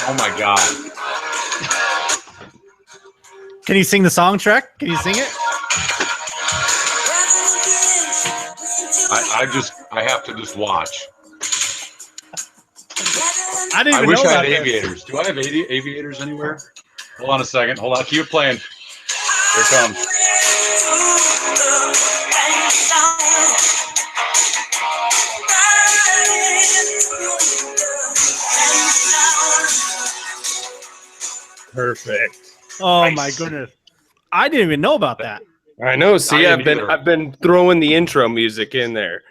Oh my God. Can you sing the song, Trek? Can you sing it? I have to just watch. I didn't I even wish know I about had this. aviators. Do I have aviators anywhere? Hold on a second. Hold on. Keep it playing. Here it comes. Perfect. Oh Nice. my goodness. I didn't even know about that. I know. See, I didn't either. I've been throwing the intro music in there.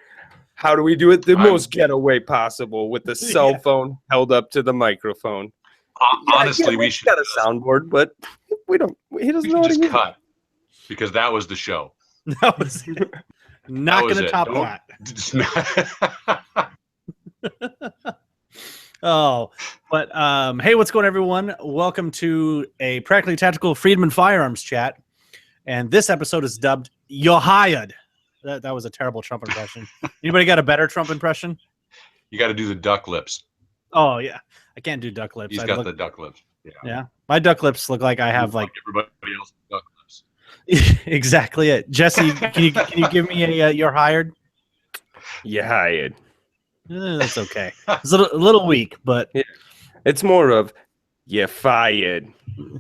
How do we do it the most getaway possible with the cell phone held up to the microphone? Honestly, we should got a soundboard, but we don't. He doesn't know how to just use cut because that was the show. That was not going to top that. Oh, but hey, what's going on, everyone? Welcome to a Practically Tactical Freedom and Firearms chat. And this episode is dubbed "You're Hired." That was a terrible Trump impression. Anybody got a better Trump impression? You got to do the duck lips. Oh yeah, I can't do duck lips. He's got the duck lips. Yeah, my duck lips look like I have like everybody else's duck lips. Exactly it. Jesse, can you give me a "You're Hired"? You hired. That's okay. It's a little weak, but it's more of "you fired."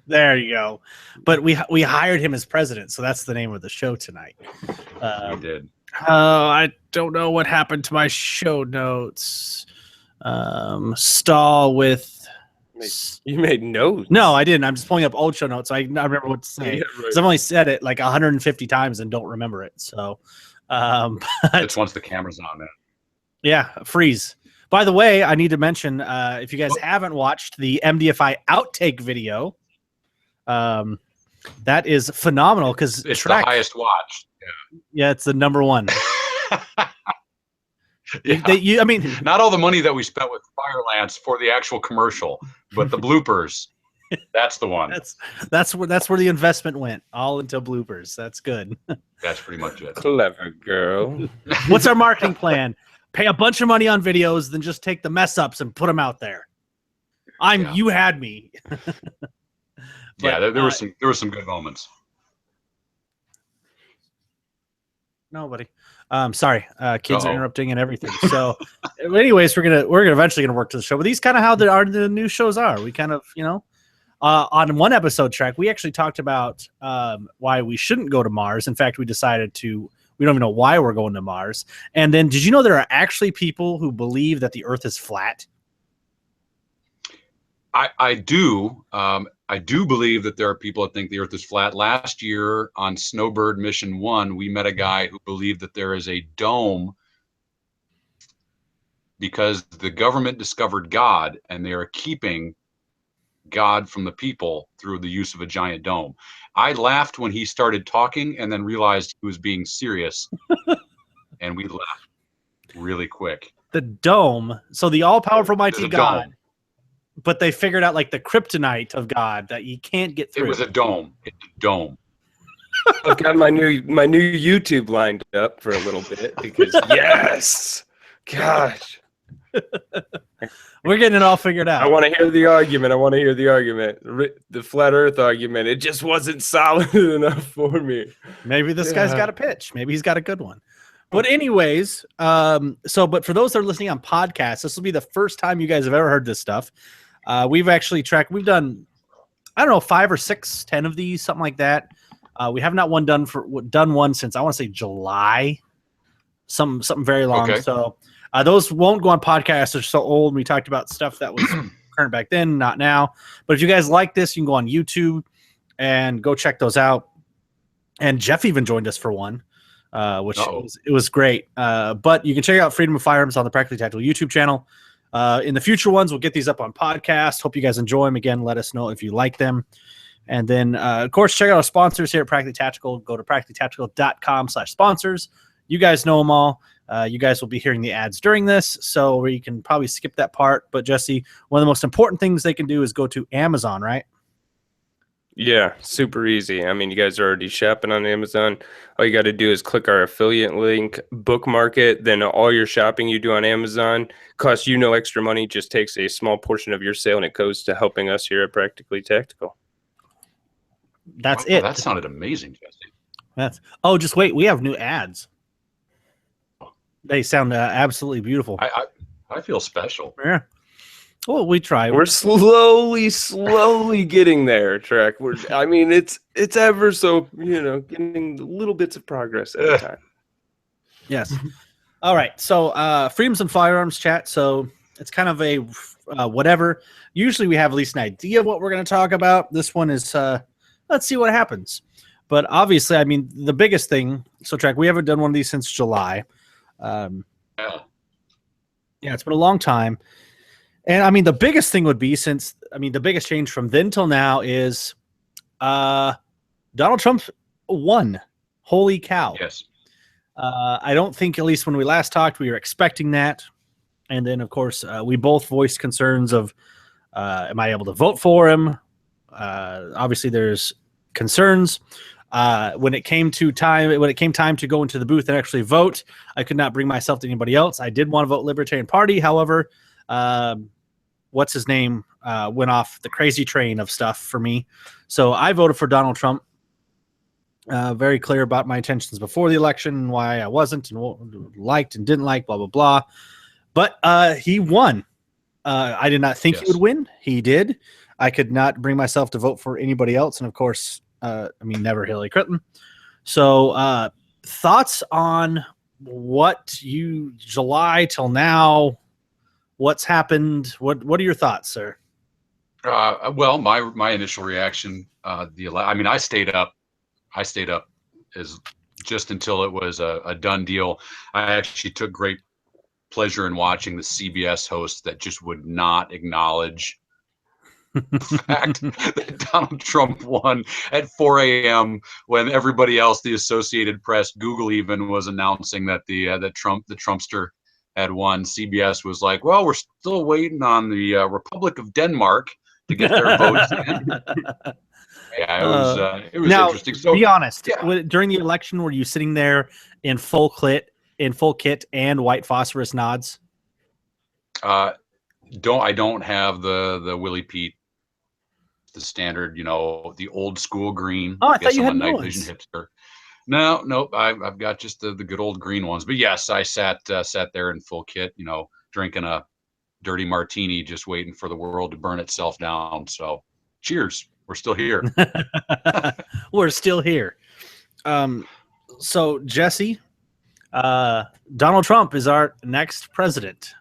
There you go. But we hired him as president, so that's the name of the show tonight. We did. I don't know what happened to my show notes. Stall with. You made notes? No, I didn't. I'm just pulling up old show notes. So I remember what to say. Yeah, right. I've only said it like 150 times and don't remember it. So, it's once the camera's on it. Yeah, freeze. By the way, I need to mention if you guys haven't watched the MDFI outtake video, that is phenomenal because it's the highest watch. Yeah, it's the number one. I mean, not all the money that we spent with Firearms for the actual commercial, but the bloopers. That's the one. That's where the investment went, all into bloopers. That's good. That's pretty much it. Clever girl. What's our marketing plan? Pay a bunch of money on videos, then just take the mess ups and put them out there. You had me. But, there were some good moments. Nobody. Sorry, kids are interrupting and everything. So, anyways, we're eventually gonna work to the show. But these kind of how the new shows are. We kind of on one episode track, we actually talked about why we shouldn't go to Mars. In fact, we decided to. We don't even know why we're going to Mars. And then, did you know there are actually people who believe that the Earth is flat? I do. I do believe that there are people that think the Earth is flat. Last year on Snowbird Mission 1, we met a guy who believed that there is a dome because the government discovered God and they are keeping God from the people through the use of a giant dome. I laughed when he started talking and then realized he was being serious. And we left really quick. The dome. So the all-powerful mighty God. Dome. But they figured out like the kryptonite of God that you can't get through. It was a dome. It's a dome. I've got my new YouTube lined up for a little bit because yes, gosh, we're getting it all figured out. I want to hear the argument. The flat Earth argument. It just wasn't solid enough for me. Maybe this guy's got a pitch. Maybe he's got a good one. But anyways, but for those that are listening on podcasts, this will be the first time you guys have ever heard this stuff. We've actually we've done, I don't know, 5 or 6, 10 of these, something like that. We have not done one since I want to say July, something very long. Okay. So those won't go on podcasts. They're so old. We talked about stuff that was current back then, not now. But if you guys like this, you can go on YouTube and go check those out. And Jeff even joined us for one. Which it was great. But you can check out Freedom of Firearms on the Practically Tactical YouTube channel. In the future ones, we'll get these up on podcast. Hope you guys enjoy them. Again, let us know if you like them. And then, of course, check out our sponsors here at Practically Tactical. Go to practicallytactical.com/sponsors. You guys know them all. You guys will be hearing the ads during this, so you can probably skip that part. But, Jesse, one of the most important things they can do is go to Amazon, right? Yeah, super easy. I mean, you guys are already shopping on Amazon. All you got to do is click our affiliate link, bookmark it. Then all your shopping you do on Amazon costs you no extra money, just takes a small portion of your sale and it goes to helping us here at Practically Tactical. That's Wow, it. that sounded amazing, Jesse. Just wait. We have new ads. They sound absolutely beautiful. I feel special. Yeah. Well, we try. We're slowly getting there, Trek. It's ever so, getting little bits of progress at a time. Yes. All right. So, Freedoms and Firearms chat. So it's kind of a whatever. Usually we have at least an idea of what we're going to talk about. This one is let's see what happens. But obviously, I mean, the biggest thing. So, Trek, we haven't done one of these since July. Yeah, it's been a long time. And I mean, the biggest thing would be the biggest change from then till now is Donald Trump won. Holy cow. Yes. I don't think, at least when we last talked, we were expecting that. And then, of course, we both voiced concerns of, am I able to vote for him? Obviously, there's concerns. When it came time to go into the booth and actually vote, I could not bring myself to anybody else. I did want to vote Libertarian Party. However, what's his name went off the crazy train of stuff for me. So I voted for Donald Trump. Very clear about my intentions before the election and why I wasn't and what liked and didn't like, blah, blah, blah. But he won. I did not think he would win. He did. I could not bring myself to vote for anybody else. And of course, never Hillary Clinton. So thoughts on July till now, what's happened? What are your thoughts, sir? Well, my initial reaction, I stayed up as just until it was a done deal. I actually took great pleasure in watching the CBS host that just would not acknowledge the fact that Donald Trump won at 4 a.m. when everybody else, the Associated Press, Google even was announcing that the Trumpster had won. CBS was like, well, we're still waiting on the Republic of Denmark to get their votes in. Yeah, it was now, interesting. So be honest, during the election, were you sitting there in full kit and white phosphorus nods? I don't have the Willie Pete, the standard, the old school green. Oh, I thought you had I'm a no night vision hipster. No, I've got just the good old green ones. But yes, I sat there in full kit, drinking a dirty martini, just waiting for the world to burn itself down. So, cheers. We're still here. We're still here. So, Jesse, Donald Trump is our next president.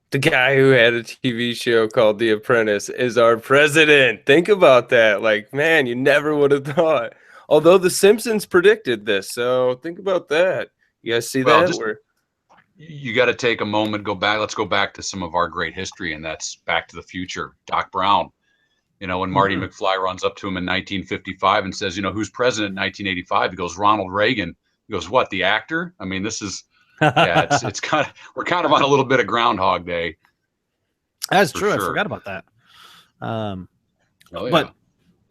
The guy who had a TV show called The Apprentice is our president. Think about that. Like, man, you never would have thought. Although The Simpsons predicted this, so think about that. You guys see that? You got to take a moment, go back. Let's go back to some of our great history, and that's Back to the Future. Doc Brown. When Marty McFly runs up to him in 1955 and says, who's president in 1985? He goes, Ronald Reagan. He goes, what, the actor? I mean, this is, it's kind of, we're kind of on a little bit of Groundhog Day. That's true. Sure. I forgot about that. But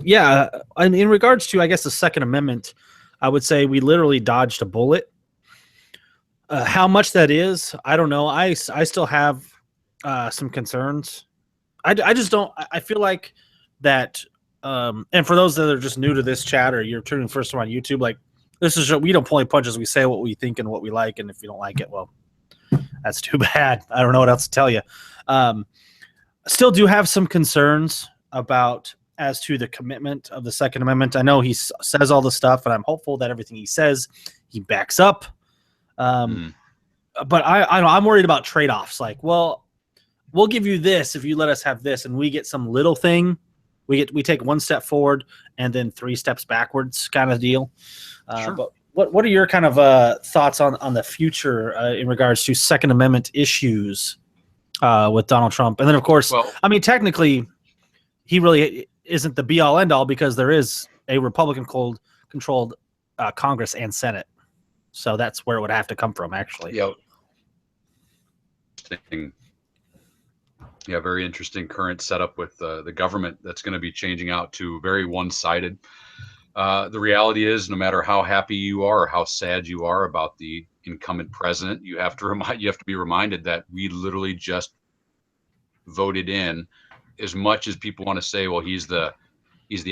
yeah, in regards to, I guess, the Second Amendment, I would say we literally dodged a bullet. How much that is, I don't know. I still have some concerns. I just don't, I feel like that, and for those that are just new to this chat or you're tuning first on YouTube, like, this is, we don't pull any punches. We say what we think and what we like, and if you don't like it, well, that's too bad. I don't know what else to tell you. Still do have some concerns about as to the commitment of the Second Amendment. I know he says all the stuff, and I'm hopeful that everything he says he backs up. But I'm worried about trade-offs. Like, well, we'll give you this if you let us have this, and we get some little thing. We take one step forward and then 3 steps backwards, kind of deal. Sure. But what are your kind of thoughts on the future in regards to Second Amendment issues with Donald Trump? And then, of course, technically, he really isn't the be-all, end-all because there is a Republican-controlled Congress and Senate. So that's where it would have to come from, actually. Yeah. Yeah, very interesting current setup with the government that's going to be changing out to very one-sided. The reality is, no matter how happy you are or how sad you are about the incumbent president, you have to be reminded that we literally just voted in. As much as people want to say, well, he's the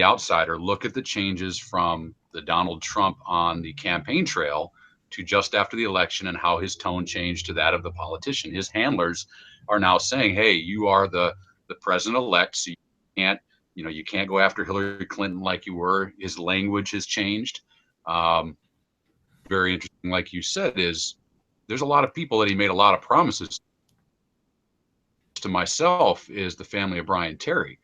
outsider, look at the changes from the Donald Trump on the campaign trail to just after the election and how his tone changed to that of the politician. His handlers are now saying, hey, you are the president elect, so you can't go after Hillary Clinton like you were. His language has changed. Very interesting, like you said, is there's a lot of people that he made a lot of promises to. Myself is the family of Brian Terry,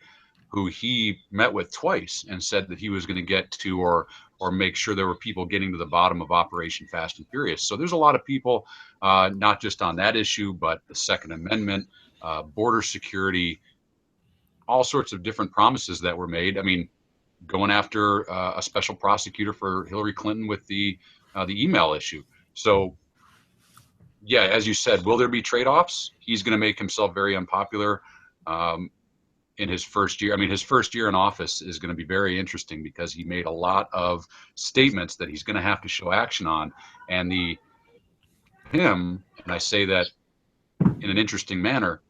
who he met with twice and said that he was going to get to or make sure there were people getting to the bottom of Operation Fast and Furious. So there's a lot of people, not just on that issue, but the Second Amendment, border security, all sorts of different promises that were made. I mean, going after a special prosecutor for Hillary Clinton with the email issue. So yeah, as you said, will there be trade-offs? He's going to make himself very unpopular. In his first year. I mean, his first year in office is going to be very interesting because he made a lot of statements that he's going to have to show action on. And and I say that in an interesting manner,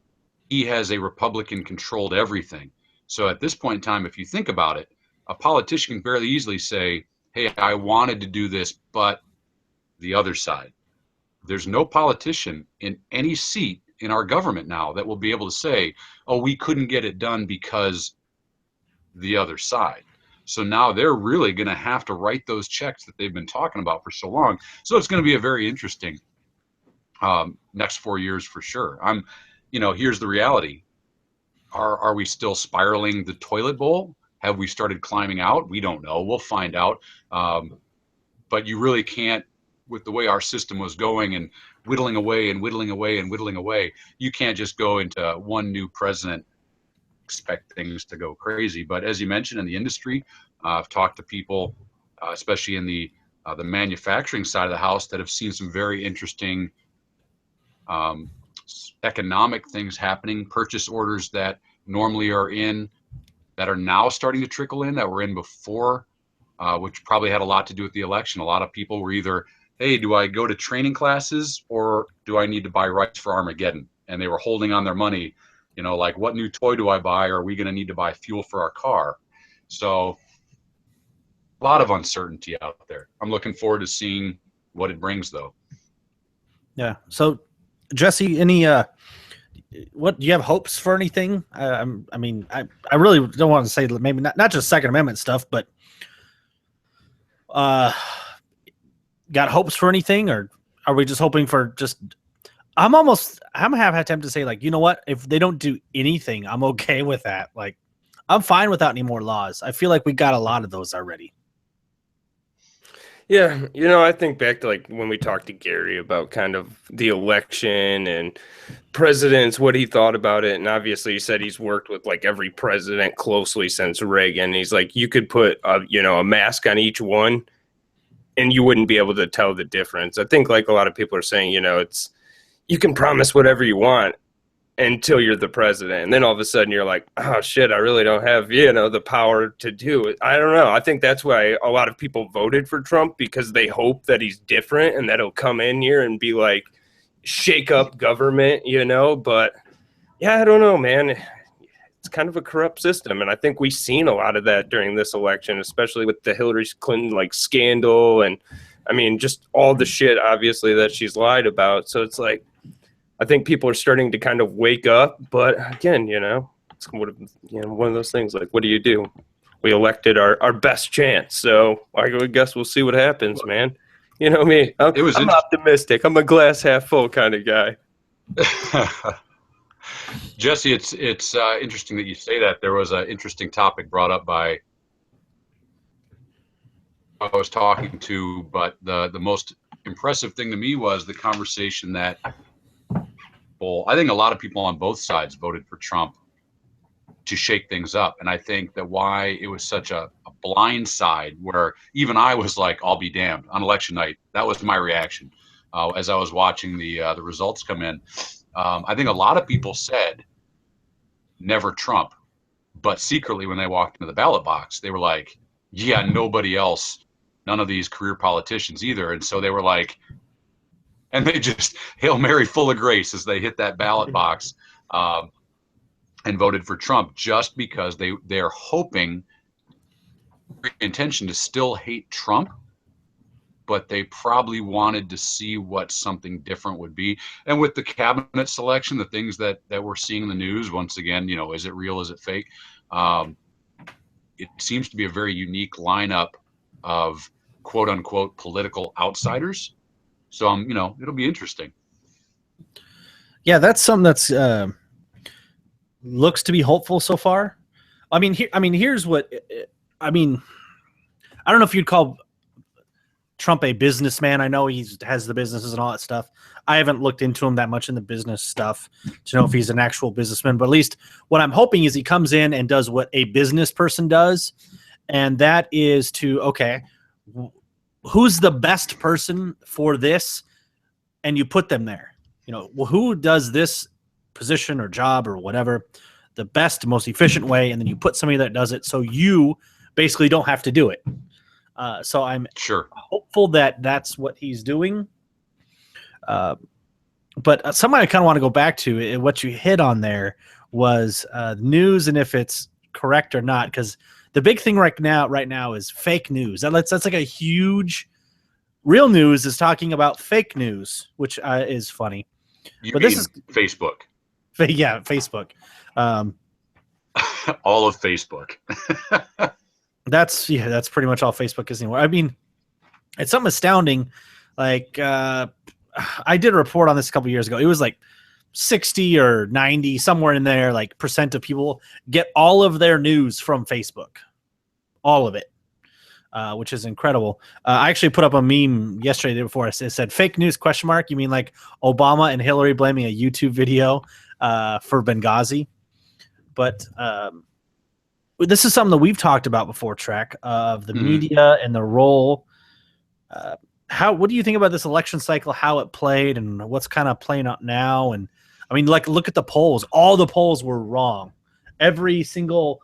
he has a Republican controlled everything. So at this point in time, if you think about it, a politician can very easily say, hey, I wanted to do this, but the other side. There's no politician in any seat in our government now that will be able to say, oh, we couldn't get it done because the other side. So now they're really going to have to write those checks that they've been talking about for so long. So it's going to be a very interesting next 4 years for sure. Here's the reality. Are we still spiraling the toilet bowl? Have we started climbing out? We don't know. We'll find out. But you really can't, with the way our system was going and whittling away and whittling away and whittling away, you can't just go into one new president, expect things to go crazy. But as you mentioned, in the industry, I've talked to people, especially in the manufacturing side of the house, that have seen some very interesting economic things happening, purchase orders that normally are in, that are now starting to trickle in, that were in before, which probably had a lot to do with the election. A lot of people were either, hey, do I go to training classes or do I need to buy rights for Armageddon? And they were holding on their money, like, what new toy do I buy? Or are we going to need to buy fuel for our car? So a lot of uncertainty out there. I'm looking forward to seeing what it brings, though. Yeah. So, Jesse, what do you have hopes for anything? I really don't want to say maybe not just Second Amendment stuff, but got hopes for anything, or are we just hoping for just? I'm half tempted to say, like, you know what? If they don't do anything, I'm okay with that. Like, I'm fine without any more laws. I feel like we got a lot of those already. Yeah, I think back to like when we talked to Gary about kind of the election and presidents, what he thought about it. And obviously he said he's worked with like every president closely since Reagan. He's like, you could put a mask on each one and you wouldn't be able to tell the difference. I think like a lot of people are saying, you can promise whatever you want until you're the president. And then all of a sudden you're like, oh shit, I really don't have, the power to do it. I don't know. I think that's why a lot of people voted for Trump, because they hope that he's different and that he'll come in here and be like, shake up government, but yeah, I don't know, man. It's kind of a corrupt system. And I think we've seen a lot of that during this election, especially with the Hillary Clinton like scandal. And I mean, just all the shit obviously that she's lied about. So it's like, I think people are starting to kind of wake up, but again, it's one of those things. Like, what do? We elected our best chance, so I guess we'll see what happens, man. You know me. I'm optimistic. I'm a glass half full kind of guy. Jesse, it's interesting that you say that. There was an interesting topic brought up by I was talking to, but the most impressive thing to me was the conversation that. I think a lot of people on both sides voted for Trump to shake things up. And I think that why it was such a blind side, where even I was like, I'll be damned on election night. That was my reaction as I was watching the results come in. I think a lot of people said, never Trump. But secretly, when they walked into the ballot box, they were like, yeah, nobody else, none of these career politicians either. And so they were like, and they just Hail Mary full of grace as they hit that ballot box and voted for Trump, just because they're hoping, intention to still hate Trump, but they probably wanted to see what something different would be. And with the cabinet selection, the things that we're seeing in the news, once again, is it real? Is it fake? It seems to be a very unique lineup of quote unquote political outsiders. So it'll be interesting. Yeah, that's something that's looks to be hopeful so far. Here's what I mean. I don't know if you'd call Trump a businessman. I know he has the businesses and all that stuff. I haven't looked into him that much in the business stuff to know if he's an actual businessman, but at least what I'm hoping is he comes in and does what a business person does. And that is to, okay, who's the best person for this? And you put them there, who does this position or job or whatever the best, most efficient way. And then you put somebody that does it. So you basically don't have to do it. So I'm hopeful that that's what he's doing. But something I kind of want to go back to, what you hit on there was news and if it's correct or not, because the big thing right now is fake news. That's like a huge. Real news is talking about fake news, which is funny. This is Facebook. Yeah, Facebook. All of Facebook. That's pretty much all Facebook is anymore. I mean, it's something astounding. Like I did a report on this a couple years ago. It was like 60 or 90, somewhere in there, like percent of people get all of their news from Facebook. All of it. Which is incredible. I actually put up a meme yesterday, the day before. It said fake news ? You mean like Obama and Hillary blaming a YouTube video for Benghazi? But this is something that we've talked about before, Trek, of the media and the role. What do you think about this election cycle, how it played and what's kind of playing out now? And I mean, like, look at the polls. All the polls were wrong. Every single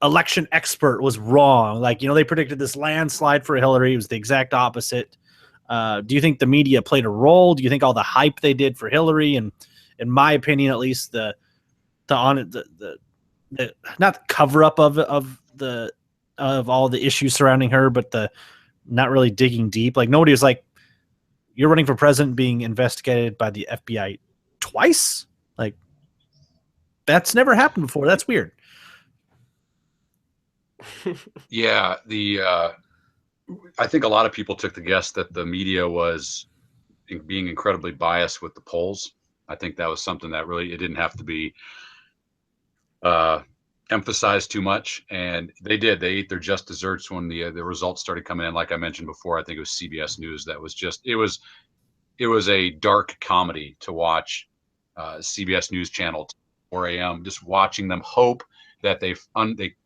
election expert was wrong. Like, they predicted this landslide for Hillary. It was the exact opposite. Do you think the media played a role? Do you think all the hype they did for Hillary, and in my opinion, at least the not the cover up of all the issues surrounding her, but the not really digging deep. Like, nobody was like, you're running for president being investigated by the FBI twice? Like, that's never happened before. That's weird. Yeah, I think a lot of people took the guess that the media was being incredibly biased with the polls. I think that was something that really, it didn't have to be emphasized too much, and they ate their just desserts when the results started coming in. Like I mentioned before, I think it was CBS News that was just it was a dark comedy to watch. CBS News Channel 4 a.m. just watching them hope that they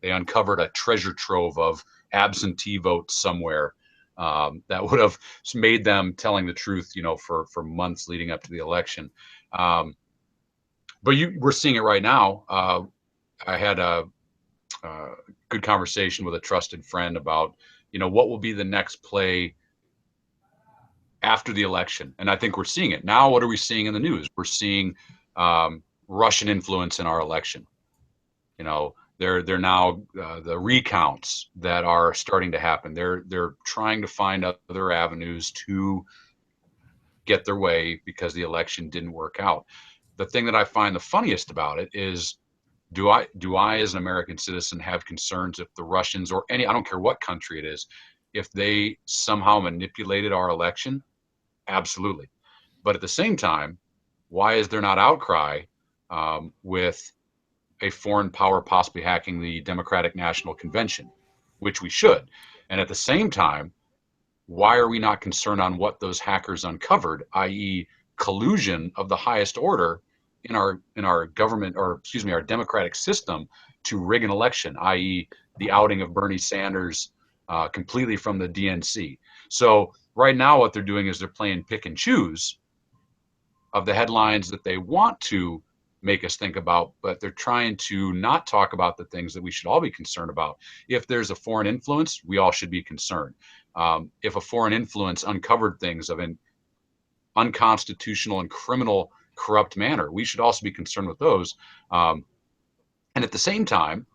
uncovered a treasure trove of absentee votes somewhere that would have made them telling the truth, for months leading up to the election. But we're seeing it right now. I had a good conversation with a trusted friend about, what will be the next play after the election. And I think we're seeing it now. What are we seeing in the news? We're seeing Russian influence in our election. They're now the recounts that are starting to happen. They're trying to find other avenues to get their way because the election didn't work out. The thing that I find the funniest about it is, do I as an American citizen have concerns if the Russians or I don't care what country it is, if they somehow manipulated our election? Absolutely. But at the same time, why is there not outcry with a foreign power possibly hacking the Democratic National Convention, which we should? And at the same time, why are we not concerned on what those hackers uncovered, i.e. collusion of the highest order in our government, or excuse me, our democratic system to rig an election, i.e. the outing of Bernie Sanders completely from the DNC. So right now what they're doing is they're playing pick and choose of the headlines that they want to make us think about, but they're trying to not talk about the things that we should all be concerned about. If there's a foreign influence, we all should be concerned. If a foreign influence uncovered things of an unconstitutional and criminal, corrupt manner, we should also be concerned with those. And at the same time,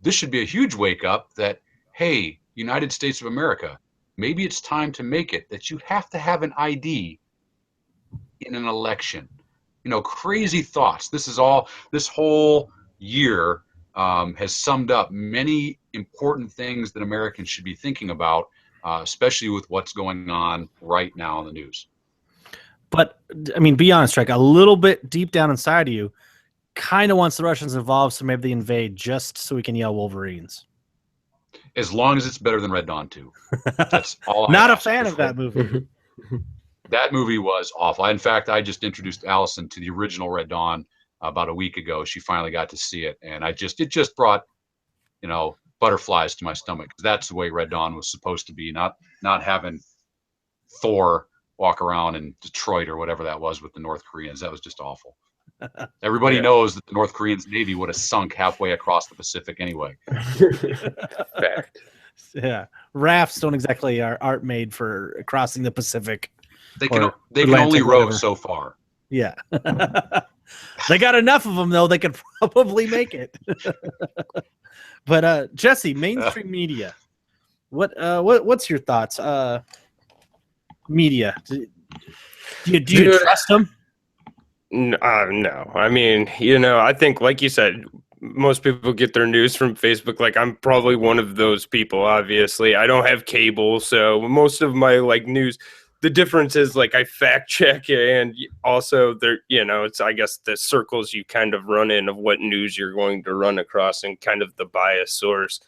this should be a huge wake up that, hey, United States of America, maybe it's time to make it that you have to have an ID in an election. Crazy thoughts. This whole year has summed up many important things that Americans should be thinking about, especially with what's going on right now in the news. But I mean, be honest, Trek, a little bit deep down inside of you kind of wants the Russians involved, so maybe they invade just so we can yell Wolverines. As long as it's better than Red Dawn 2. That's all. Not a fan of that movie. That movie was awful. In fact, I just introduced Allison to the original Red Dawn about a week ago. She finally got to see it, and it just brought, butterflies to my stomach. That's the way Red Dawn was supposed to be, not having Thor walk around in Detroit or whatever that was with the North Koreans. That was just awful. Everybody knows that the North Koreans Navy would have sunk halfway across the Pacific anyway. Fact. Yeah, rafts don't exactly aren't made for crossing the Pacific. They can only row so far. Yeah. They got enough of them, though. They could probably make it. But Jesse, mainstream media. What's your thoughts? Media. Do you trust them? No. I mean, I think, like you said, most people get their news from Facebook. Like, I'm probably one of those people, obviously. I don't have cable, so most of my, news... The difference is, I fact check, and also there, it's, I guess, the circles you kind of run in of what news you're going to run across and kind of the bias source.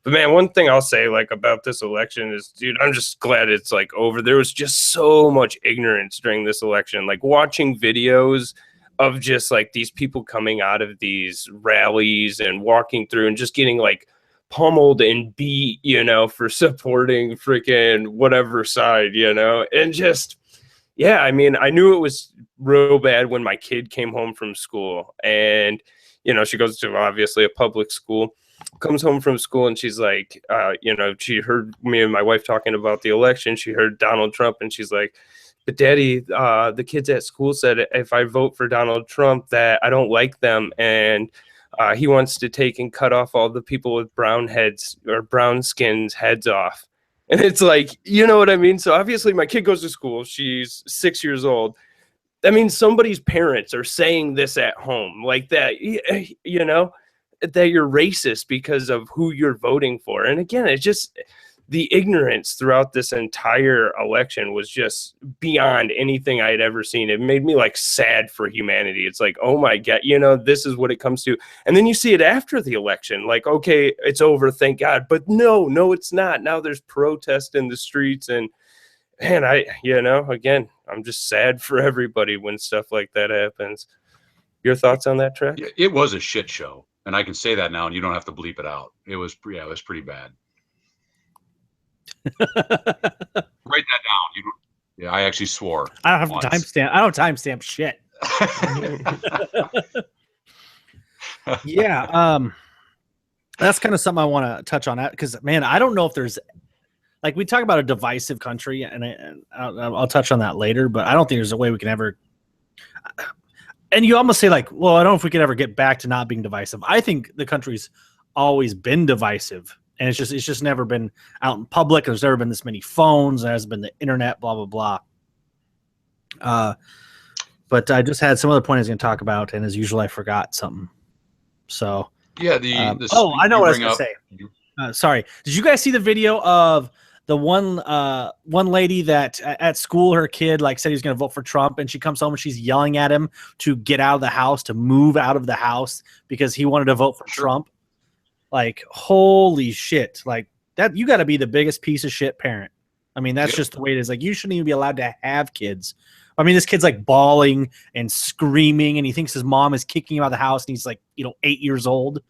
But man, one thing I'll say about this election is, dude, I'm just glad it's over. There was just so much ignorance during this election, watching videos of just these people coming out of these rallies and walking through and just getting pummeled and beat, for supporting freaking whatever side, and just, yeah, I mean, I knew it was real bad when my kid came home from school, and, she goes to obviously a public school, comes home from school, and she's like, she heard me and my wife talking about the election. She heard Donald Trump, and she's like, but Daddy, the kids at school said if I vote for Donald Trump that I don't like them, and he wants to take and cut off all the people with brown heads or brown skins heads off. And it's you know what I mean? So obviously my kid goes to school. She's 6 years old. I mean, somebody's parents are saying this at home that, that you're racist because of who you're voting for. And again, it's just the ignorance throughout this entire election was just beyond anything I had ever seen. It made me sad for humanity. It's oh my God, this is what it comes to. And then you see it after the election, okay, it's over, thank God. But no, it's not. Now there's protest in the streets, and again, I'm just sad for everybody when stuff like that happens. Your thoughts on that, Trek? It was a shit show, and I can say that now, and you don't have to bleep it out. It was pretty bad. Write that down. I actually swore. I don't have a timestamp. I don't timestamp shit. Yeah, that's kind of something I want to touch on that, because man, I don't know if there's we talk about a divisive country, and I'll touch on that later, but I don't think there's a way we can ever. And you almost say well, I don't know if we could ever get back to not being divisive. I think the country's always been divisive. And it's just never been out in public. There's never been this many phones. There hasn't been the internet, blah, blah, blah. But I just had some other point I was going to talk about, and as usual, I forgot something. So yeah, I know what I was going to say. Sorry, did you guys see the video of the one lady that at school, her kid said he was going to vote for Trump, and she comes home and she's yelling at him to get out of the house, to move out of the house because he wanted to vote for Trump. Holy shit. That, you got to be the biggest piece of shit parent. I mean, that's just the way it is. You shouldn't even be allowed to have kids. I mean, this kid's bawling and screaming, and he thinks his mom is kicking him out of the house, and he's 8 years old.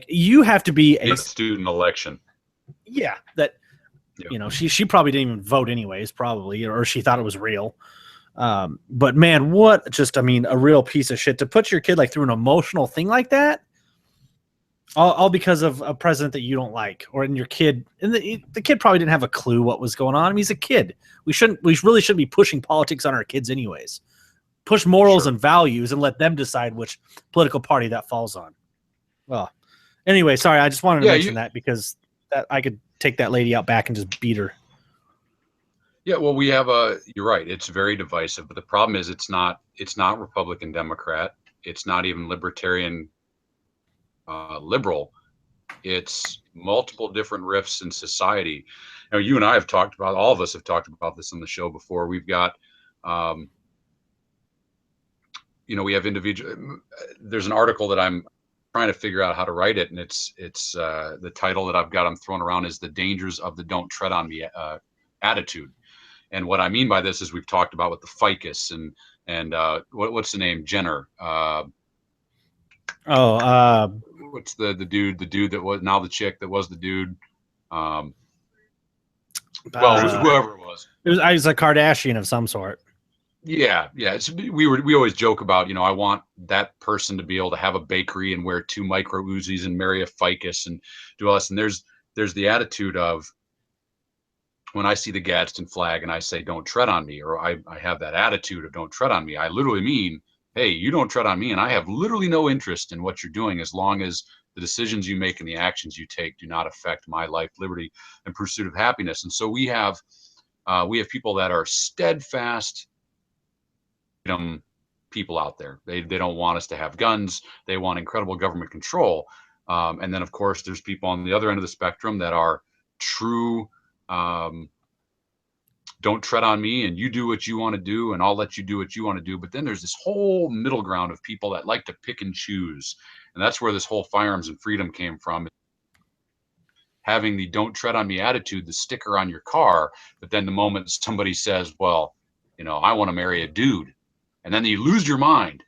You have to be a student election. Yeah. That, she probably didn't even vote anyways, probably, or she thought it was real. But man, a real piece of shit to put your kid like through an emotional thing like that. All because of a president that you don't like, or in your kid, and the kid probably didn't have a clue what was going on. I mean, he's a kid. We really shouldn't be pushing politics on our kids anyways. Push morals and values and let them decide which political party that falls on. Well, anyway, sorry, I just wanted to mention that because that I could take that lady out back and just beat her. Yeah, well, you're right. It's very divisive, but the problem is it's not Republican, Democrat. It's not even libertarian, liberal. It's multiple different rifts in society. Now, you and I have talked about, all of us have talked about this on the show before. We've got, we have individual. There's an article that I'm trying to figure out how to write it, and it's the title that I'm throwing around is "The Dangers of the Don't Tread on Me" attitude. And what I mean by this is we've talked about with the ficus and what's the name, Jenner. What's the dude that was now the chick that was the dude? Whoever it was. I was a Kardashian of some sort. Yeah. We always joke about, I want that person to be able to have a bakery and wear 2 micro Uzis and marry a ficus and do all this. And there's the attitude of, when I see the Gadsden flag and I say, "Don't tread on me," or I have that attitude of "Don't tread on me," I literally mean, hey, you don't tread on me, and I have literally no interest in what you're doing as long as the decisions you make and the actions you take do not affect my life, liberty, and pursuit of happiness. And so we have people that are steadfast freedom people out there. They don't want us to have guns. They want incredible government control. And then, of course, there's people on the other end of the spectrum that are true, don't tread on me, and you do what you want to do, and I'll let you do what you want to do. But then there's this whole middle ground of people that like to pick and choose. And that's where this whole firearms and freedom came from. Having the "don't tread on me" attitude, the sticker on your car. But then the moment somebody says, well, I want to marry a dude, and then you lose your mind.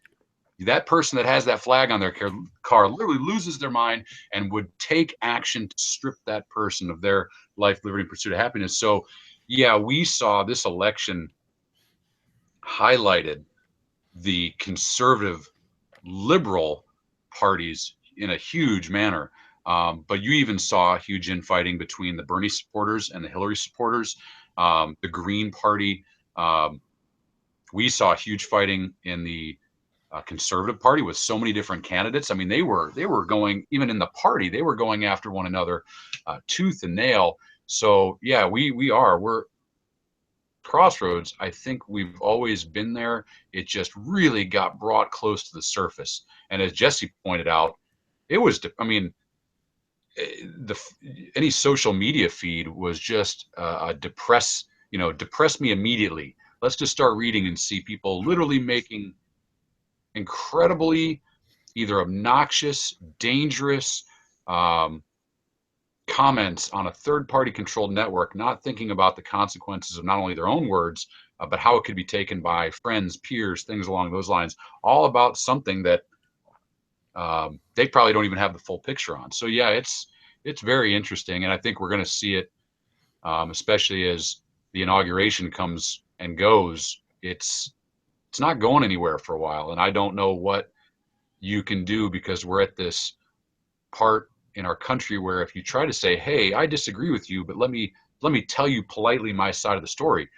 That person that has that flag on their car literally loses their mind and would take action to strip that person of their life, liberty, and pursuit of happiness. So, yeah, we saw this election highlighted the conservative, liberal parties in a huge manner. But you even saw huge infighting between the Bernie supporters and the Hillary supporters, the Green Party. We saw huge fighting in the conservative party with so many different candidates. I mean, they were going, even in the party, they were going after one another tooth and nail. So yeah, we're crossroads. I think we've always been there. It just really got brought close to the surface. And as Jesse pointed out, it was, any social media feed was just depress me immediately. Let's just start reading and see people literally making incredibly either obnoxious, dangerous comments on a third-party controlled network, not thinking about the consequences of not only their own words, but how it could be taken by friends, peers, things along those lines, all about something that they probably don't even have the full picture on. So yeah, it's very interesting, and I think we're going to see it, especially as the inauguration comes and goes. It's not going anywhere for a while, and I don't know what you can do, because we're at this part in our country where if you try to say, "Hey, I disagree with you, but let me tell you politely my side of the story,"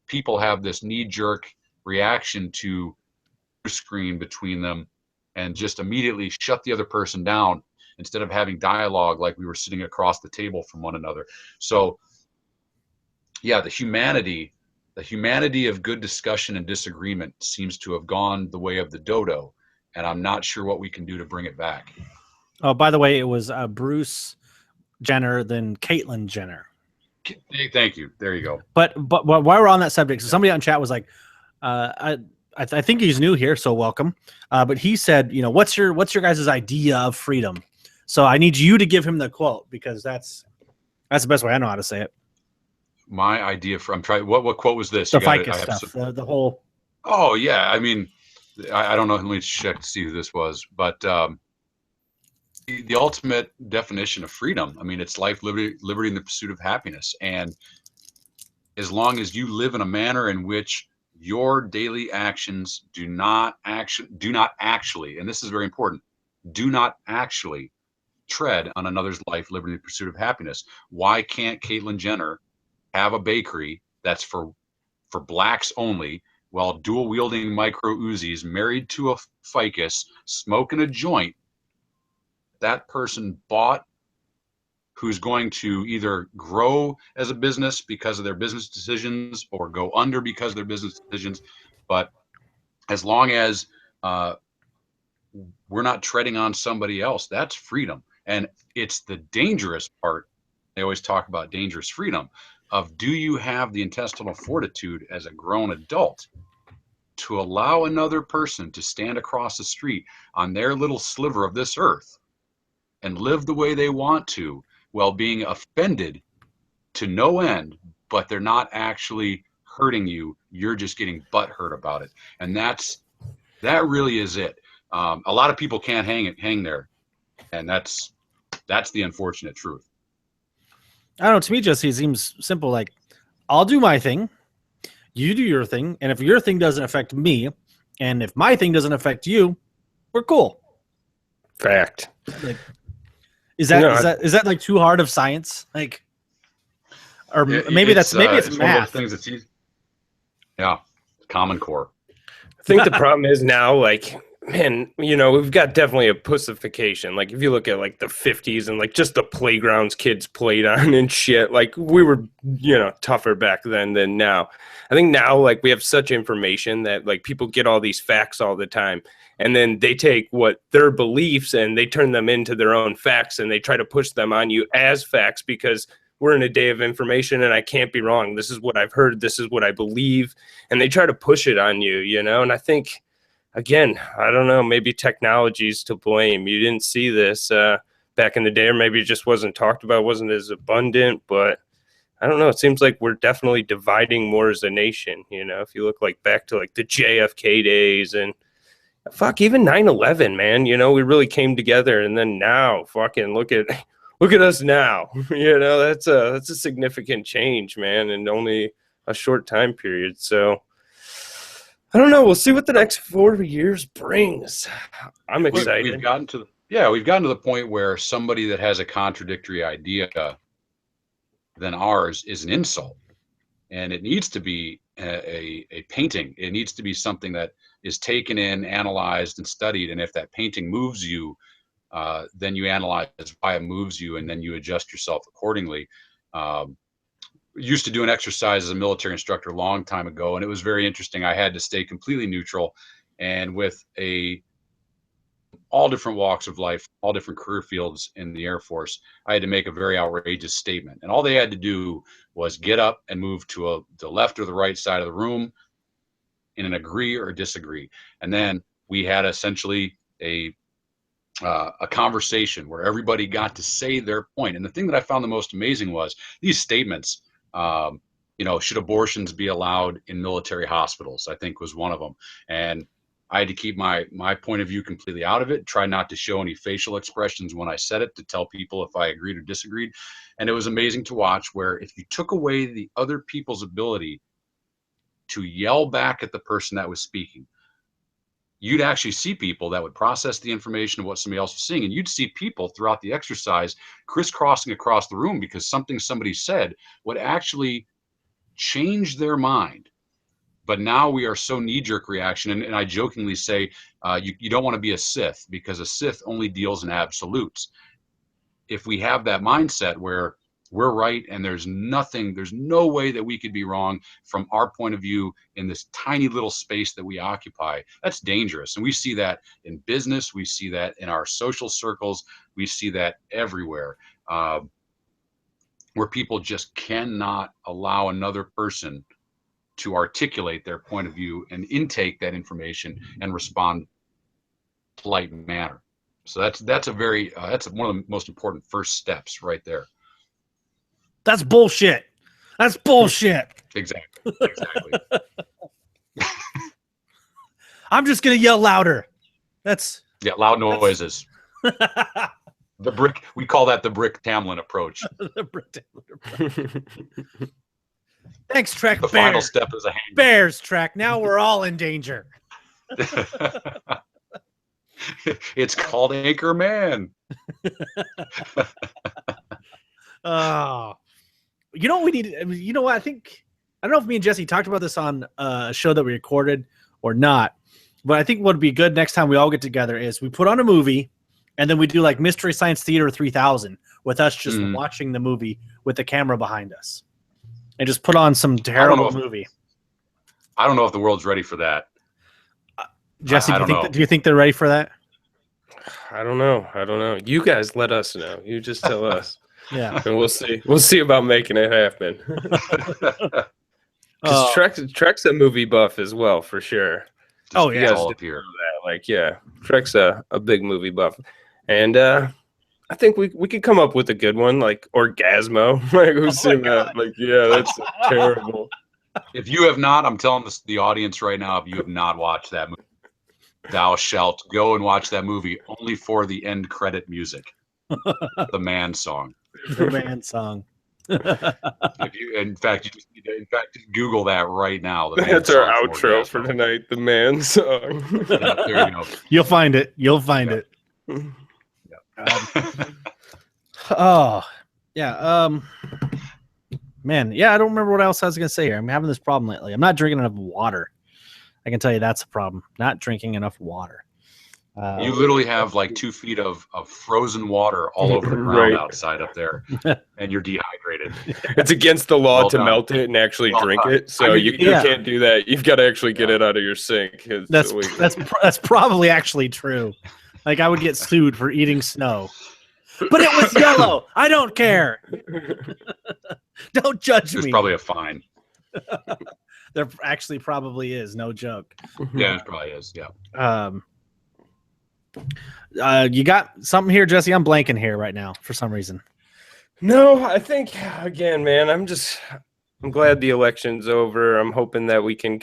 people have this knee-jerk reaction to screen between them and just immediately shut the other person down instead of having dialogue like we were sitting across the table from one another. So yeah, the humanity of good discussion and disagreement seems to have gone the way of the dodo, and I'm not sure what we can do to bring it back. Oh, by the way, it was Bruce Jenner, then Caitlyn Jenner. Thank you. There you go. But while we're on that subject, so somebody on chat was like, I think he's new here, so welcome. But he said, what's your guys' idea of freedom? So I need you to give him the quote, because that's the best way I know how to say it. My idea for, I'm trying, what quote was this? The ficus stuff, the whole. Oh yeah, I mean, I don't know. Let me check to see who this was, but the ultimate definition of freedom. I mean, it's life, liberty, and the pursuit of happiness. And as long as you live in a manner in which your daily actions do not actually, and this is very important, do not actually tread on another's life, liberty, and pursuit of happiness. Why can't Caitlyn Jenner have a bakery that's for blacks only, while dual wielding micro Uzis, married to a ficus, smoking a joint that person bought, who's going to either grow as a business because of their business decisions or go under because of their business decisions. But as long as we're not treading on somebody else, that's freedom. And it's the dangerous part. They always talk about dangerous freedom of, do you have the intestinal fortitude as a grown adult to allow another person to stand across the street on their little sliver of this earth and live the way they want to, while being offended to no end, but they're not actually hurting you. You're just getting butt hurt about it. And that really is it. A lot of people can't hang there. And that's the unfortunate truth. I don't know. To me, Jesse, it seems simple. Like, I'll do my thing, you do your thing, and if your thing doesn't affect me, and if my thing doesn't affect you, we're cool. Fact. Like, is that like too hard of science? Like, or maybe it's math. One of those things that's easy. Yeah, Common Core. I think the problem is now, like, man, we've got definitely a pussification. Like, if you look at like the 50s and like just the playgrounds kids played on and shit, like we were, tougher back then than now. I think now, like, we have such information that like people get all these facts all the time. And then they take what their beliefs and they turn them into their own facts, and they try to push them on you as facts because we're in a day of information and I can't be wrong. This is what I've heard. This is what I believe. And they try to push it on you, And I think, again, I don't know, maybe technology's to blame. You didn't see this back in the day, or maybe it just wasn't talked about, wasn't as abundant. But I don't know. It seems like we're definitely dividing more as a nation. If you look like back to like the JFK days and fuck, even 9/11, man, we really came together. And then now, fucking look at us now. That's a significant change, man, in only a short time period. So I don't know. We'll see what the next 4 years brings. I'm excited. We've gotten to the point where somebody that has a contradictory idea than ours is an insult, and it needs to be a painting. It needs to be something that is taken in, analyzed, and studied. And if that painting moves you, then you analyze why it moves you, and then you adjust yourself accordingly. Used to do an exercise as a military instructor a long time ago, and it was very interesting. I had to stay completely neutral, and with all different walks of life, all different career fields in the Air Force, I had to make a very outrageous statement. And all they had to do was get up and move to the left or the right side of the room in an agree or disagree. And then we had essentially a conversation where everybody got to say their point. And the thing that I found the most amazing was these statements. Should abortions be allowed in military hospitals? I think was one of them. And I had to keep my point of view completely out of it, try not to show any facial expressions when I said it, to tell people if I agreed or disagreed. And it was amazing to watch, where if you took away the other people's ability to yell back at the person that was speaking, you'd actually see people that would process the information of what somebody else was saying. And you'd see people throughout the exercise crisscrossing across the room because something somebody said would actually change their mind. But now we are so knee-jerk reaction. And I jokingly say, you don't want to be a Sith, because a Sith only deals in absolutes. If we have that mindset where we're right and there's no way that we could be wrong from our point of view in this tiny little space that we occupy, that's dangerous. And we see that in business. We see that in our social circles. We see that everywhere, where people just cannot allow another person to articulate their point of view and intake that information and respond polite manner. So that's one of the most important first steps right there. That's bullshit. That's bullshit. Exactly. I'm just gonna yell louder. Loud noises. The brick. We call that the Brick Tamlin approach. The Brick Tamlin approach. Thanks, Trek. The final step is a hang. Bears, Trek. Now we're all in danger. It's called Anchor Man. Oh, you know what we need? You know what? I don't know if me and Jesse talked about this on a show that we recorded or not, but I think what would be good next time we all get together is we put on a movie and then we do like Mystery Science Theater 3000 with us just watching the movie with the camera behind us and just put on some terrible movie. I don't know if the world's ready for that. Jesse, do you think they're ready for that? I don't know. You guys let us know. You just tell us. Yeah. And we'll see. We'll see about making it happen. Because Trek's a movie buff as well, for sure. Oh, yeah. All up here. Like, yeah, Trek's a big movie buff. And I think we could come up with a good one, like Orgasmo. Like, who's seen that? Like, yeah, that's terrible. If you have not, I'm telling the audience right now, if you have not watched that movie, thou shalt go and watch that movie only for the end credit music. The Man song. The Man song. If you, in fact, just Google that right now. That's our outro for tonight. The Man song. Yeah, there you go. You'll find it. You'll find it. Yeah. Oh, yeah. Man, yeah. I don't remember what else I was gonna say here. I'm having this problem lately. I'm not drinking enough water. I can tell you that's a problem. Not drinking enough water. You literally have like 2 feet of frozen water all over the ground outside up there, and you're dehydrated. It's against the law to melt it and actually drink it, so you can't do that. You've got to actually get it out of your sink. That's probably actually true. Like, I would get sued for eating snow, but it was yellow. I don't care. Don't judge me. There's probably a fine. There actually probably is. No joke. Yeah, it probably is. Yeah. You got something here, Jesse? I'm blanking here right now for some reason. No, I think, again, man, I'm glad the election's over. I'm hoping that we can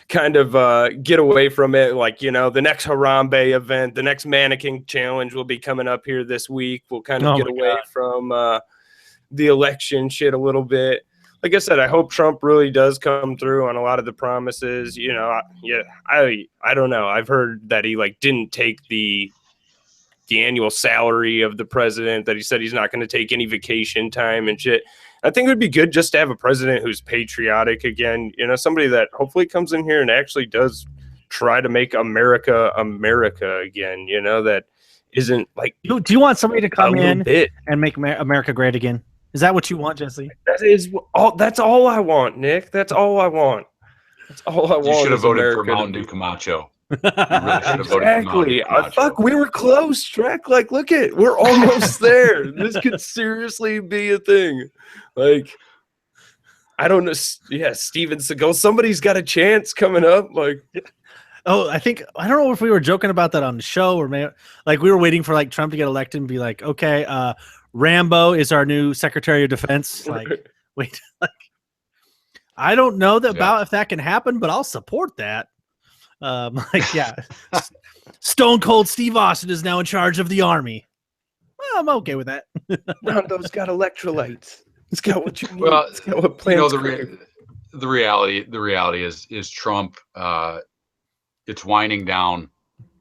kind of get away from it. Like, the next Harambe event, the next mannequin challenge will be coming up here this week. We'll kind of get away from the election shit a little bit. Like I said, I hope Trump really does come through on a lot of the promises. I don't know. I've heard that he didn't take the annual salary of the president, that he said he's not going to take any vacation time and shit. I think it would be good just to have a president who's patriotic again, somebody that hopefully comes in here and actually does try to make America again, that isn't like. Do you want somebody to come in and make America great again? Is that what you want, Jesse? That's all I want, Nick. That's all I want. That's all I want. You should have voted for Mountain Dew Camacho. You really should have voted for Mountain Dew Camacho. Fuck, we were close, Trek. Like, look we're almost there. This could seriously be a thing. Like, I don't know. Yeah, Steven Seagal. Somebody's got a chance coming up. Like, oh, I don't know if we were joking about that on the show or maybe we were waiting for Trump to get elected and be like, okay, Rambo is our new Secretary of Defense. Wait, I don't know about if that can happen, but I'll support that. Stone Cold Steve Austin is now in charge of the Army. Well, I'm okay with that. Rondo's got electrolytes. It's got what you need. Well, it's got what plants the reality is Trump. It's winding down.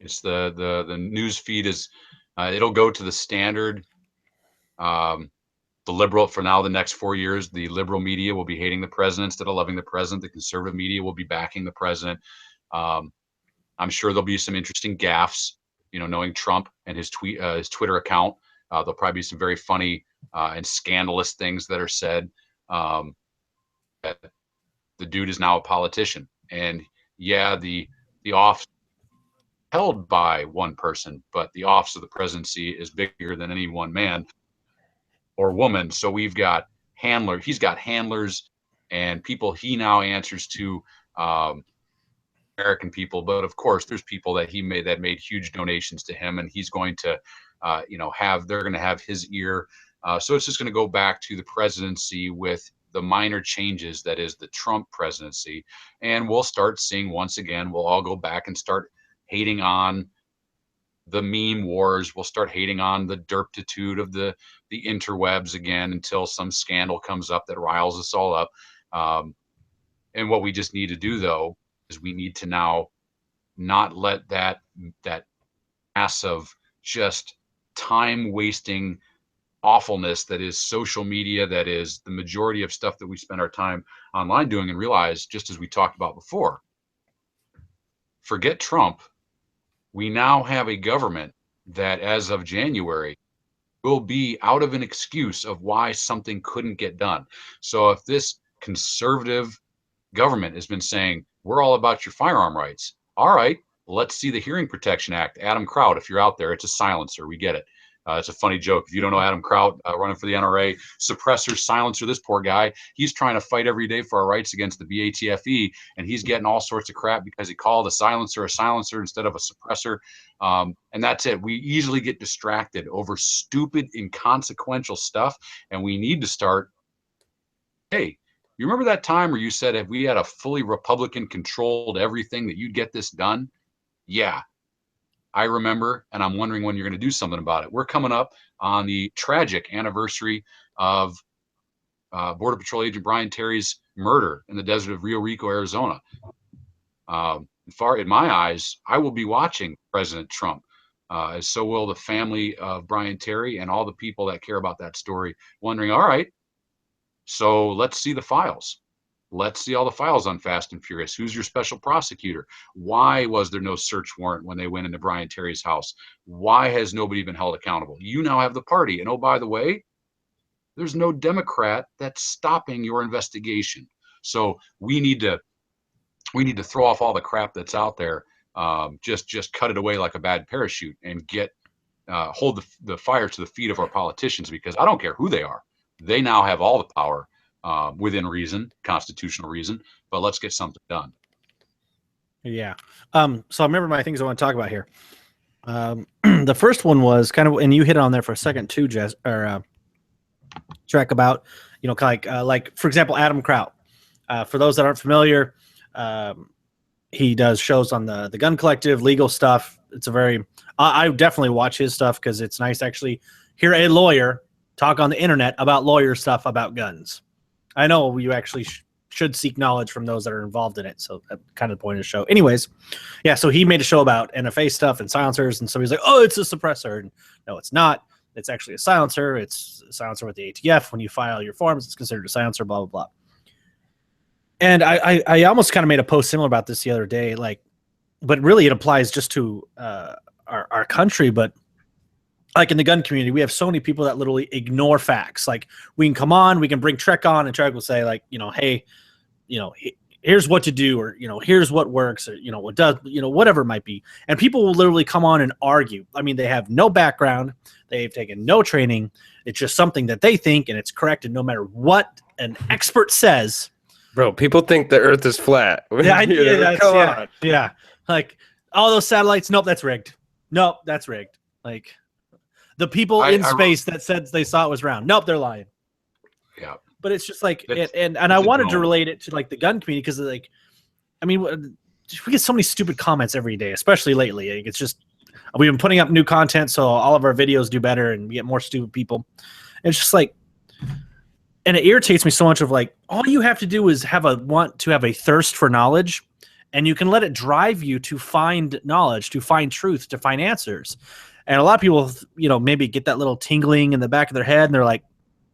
It's the news feed is. It'll go to the Standard. The liberal, for now, the next 4 years, the liberal media will be hating the president instead of loving the president. The conservative media will be backing the president. I'm sure there'll be some interesting gaffes, knowing Trump and his Twitter account. There'll probably be some very funny and scandalous things that are said. The dude is now a politician, and the office held by one person, but the office of the presidency is bigger than any one man or woman. So we've got he's got handlers and people he now answers to, American people. But of course, there's people that made huge donations to him, and he's going to, they're going to have his ear. So it's just going to go back to the presidency with the minor changes that is the Trump presidency. And we'll start seeing, once again, we'll all go back and start hating on the meme wars. We'll start hating on the derptitude of the interwebs again until some scandal comes up that riles us all up. And what we just need to do, though, is we need to now not let that mass of just time wasting awfulness that is social media, that is the majority of stuff that we spend our time online doing, and realize, just as we talked about before, forget Trump. We now have a government that, as of January, will be out of an excuse of why something couldn't get done. So if this conservative government has been saying, we're all about your firearm rights, all right, let's see the Hearing Protection Act. Adam Kraut, if you're out there, it's a silencer. We get it. It's a funny joke. If you don't know Adam Kraut, running for the NRA, suppressor, silencer, this poor guy, he's trying to fight every day for our rights against the BATFE, and he's getting all sorts of crap because he called a silencer instead of a suppressor. And that's it. We easily get distracted over stupid, inconsequential stuff, and we need to start, hey, you remember that time where you said if we had a fully Republican controlled everything that you'd get this done? Yeah, I remember, and I'm wondering when you're going to do something about it. We're coming up on the tragic anniversary of Border Patrol Agent Brian Terry's murder in the desert of Rio Rico, Arizona. In my eyes, I will be watching President Trump, as so will the family of Brian Terry and all the people that care about that story, wondering, all right, so let's see the files. Let's see all the files on Fast and Furious. Who's your special prosecutor? Why was there no search warrant when they went into Brian Terry's house? Why has nobody been held accountable? You now have the party. And oh, by the way, there's no Democrat that's stopping your investigation. So we need to throw off all the crap that's out there. Just cut it away like a bad parachute and hold the fire to the feet of our politicians, because I don't care who they are. They now have all the power. Within reason, constitutional reason, but let's get something done. Yeah. So I remember my things I want to talk about here. The first one was kind of, and you hit on there for a second too, Jess, or Trek, about, like for example, Adam Kraut. For those that aren't familiar, he does shows on the Gun Collective, legal stuff. It's I definitely watch his stuff because it's nice to actually hear a lawyer talk on the internet about lawyer stuff about guns. I know you actually should seek knowledge from those that are involved in it. So that's kind of the point of the show. Anyways, yeah, so he made a show about NFA stuff and silencers, and somebody's like, oh, it's a suppressor. And no, it's not. It's actually a silencer. It's a silencer with the ATF. When you file your forms, it's considered a silencer, blah, blah, blah. And I almost kind of made a post similar about this the other day, but really it applies just to our country, but like in the gun community, we have so many people that literally ignore facts. Like, we can come on, we can bring Trek on, and Trek will say, like, hey, here's what to do, or, here's what works, or, what does, whatever it might be. And people will literally come on and argue. I mean, they have no background. They've taken no training. It's just something that they think, and it's correct. And no matter what an expert says. Bro, people think the earth is flat. Yeah. Like, all those satellites, nope, that's rigged. Nope, that's rigged. Like, the people in space that said they saw it was round. Nope, they're lying. Yeah. But it's just like, and I wanted to relate it to like the gun community, because like, I mean, we get so many stupid comments every day, especially lately. Like, it's just, we've been putting up new content, so all of our videos do better and we get more stupid people. And it's just like, and it irritates me so much of like, all you have to do is want to have a thirst for knowledge, and you can let it drive you to find knowledge, to find truth, to find answers. And a lot of people, maybe get that little tingling in the back of their head, and they're like,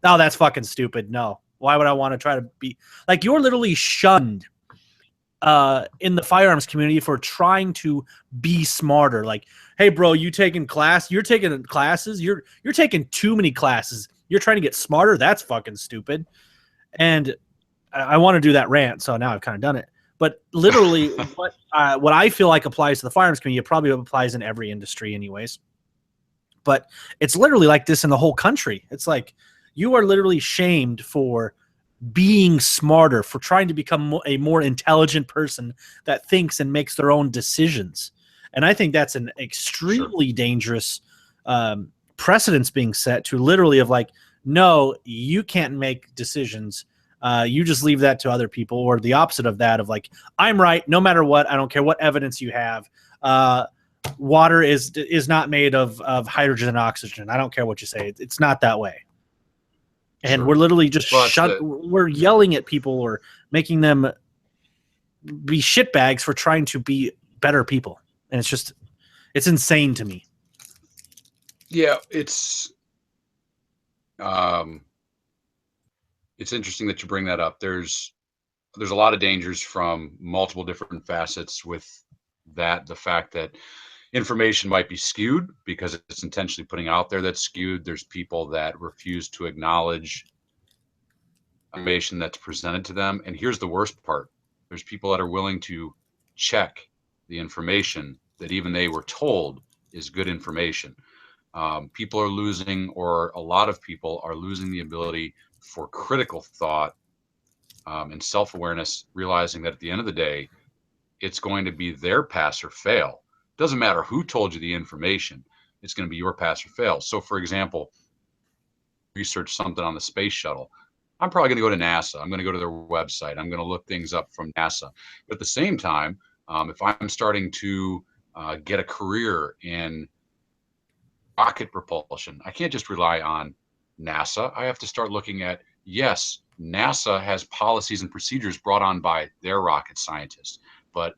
oh, that's fucking stupid. No. Why would I want to try to be like, you're literally shunned in the firearms community for trying to be smarter. Like, hey, bro, you're taking classes. You're taking too many classes. You're trying to get smarter. That's fucking stupid. And I want to do that rant, so now I've kind of done it. But literally, what I feel like applies to the firearms community, it probably applies in every industry anyways. But it's literally like this in the whole country. It's like, you are literally shamed for being smarter, for trying to become a more intelligent person that thinks and makes their own decisions. And I think that's an extremely dangerous precedence being set, to literally of like, no, you can't make decisions. You just leave that to other people, or the opposite of that, of like, I'm right no matter what. I don't care what evidence you have. Water is not made of hydrogen and oxygen. I don't care what you say. It's not that way. And Sure. we're literally just Well, we're yelling at people or making them be shitbags for trying to be better people. And it's insane to me. yeah, it's interesting that you bring that up. There's a lot of dangers from multiple different facets with that. The fact that information might be skewed because it's intentionally putting out there that's skewed. There's people that refuse to acknowledge information that's presented to them. And here's the worst part. There's people that are willing to check the information that even they were told is good information. People are losing, or a lot of people are losing the ability for critical thought and self-awareness, realizing that at the end of the day, it's going to be their pass or fail. Doesn't matter who told you the information, it's going to be your pass or fail. So for example, research something on the space shuttle. I'm probably going to go to NASA. I'm going to go to their website. I'm going to look things up from NASA. But at the same time, if I'm starting to get a career in rocket propulsion, I can't just rely on NASA. I have to start looking at, yes, NASA has policies and procedures brought on by their rocket scientists. But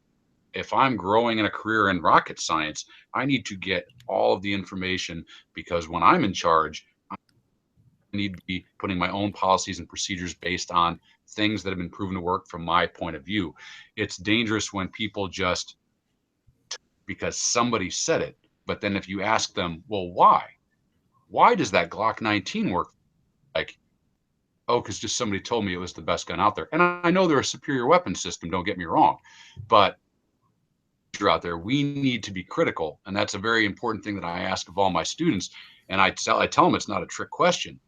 if I'm growing in a career in rocket science, I need to get all of the information, because when I'm in charge, I need to be putting my own policies and procedures based on things that have been proven to work from my point of view. It's dangerous when people just, because somebody said it, but then if you ask them, well, why? Why does that Glock 19 work? Like, oh, because just somebody told me it was the best gun out there. And I know they're a superior weapon system, don't get me wrong. But out there, we need to be critical. And that's a very important thing that I ask of all my students. And I tell them it's not a trick question.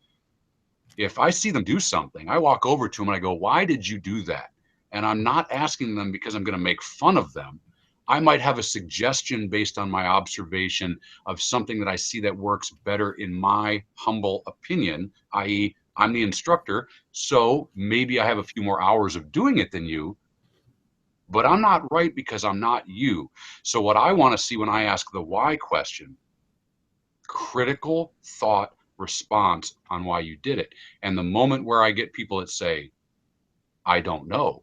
If I see them do something, I walk over to them and I go, why did you do that? And I'm not asking them because I'm going to make fun of them. I might have a suggestion based on my observation of something that I see that works better in my humble opinion, i.e., I'm the instructor, so maybe I have a few more hours of doing it than you, but I'm not right because I'm not you. So what I want to see when I ask the why question, critical thought response on why you did it. And the moment where I get people that say, I don't know,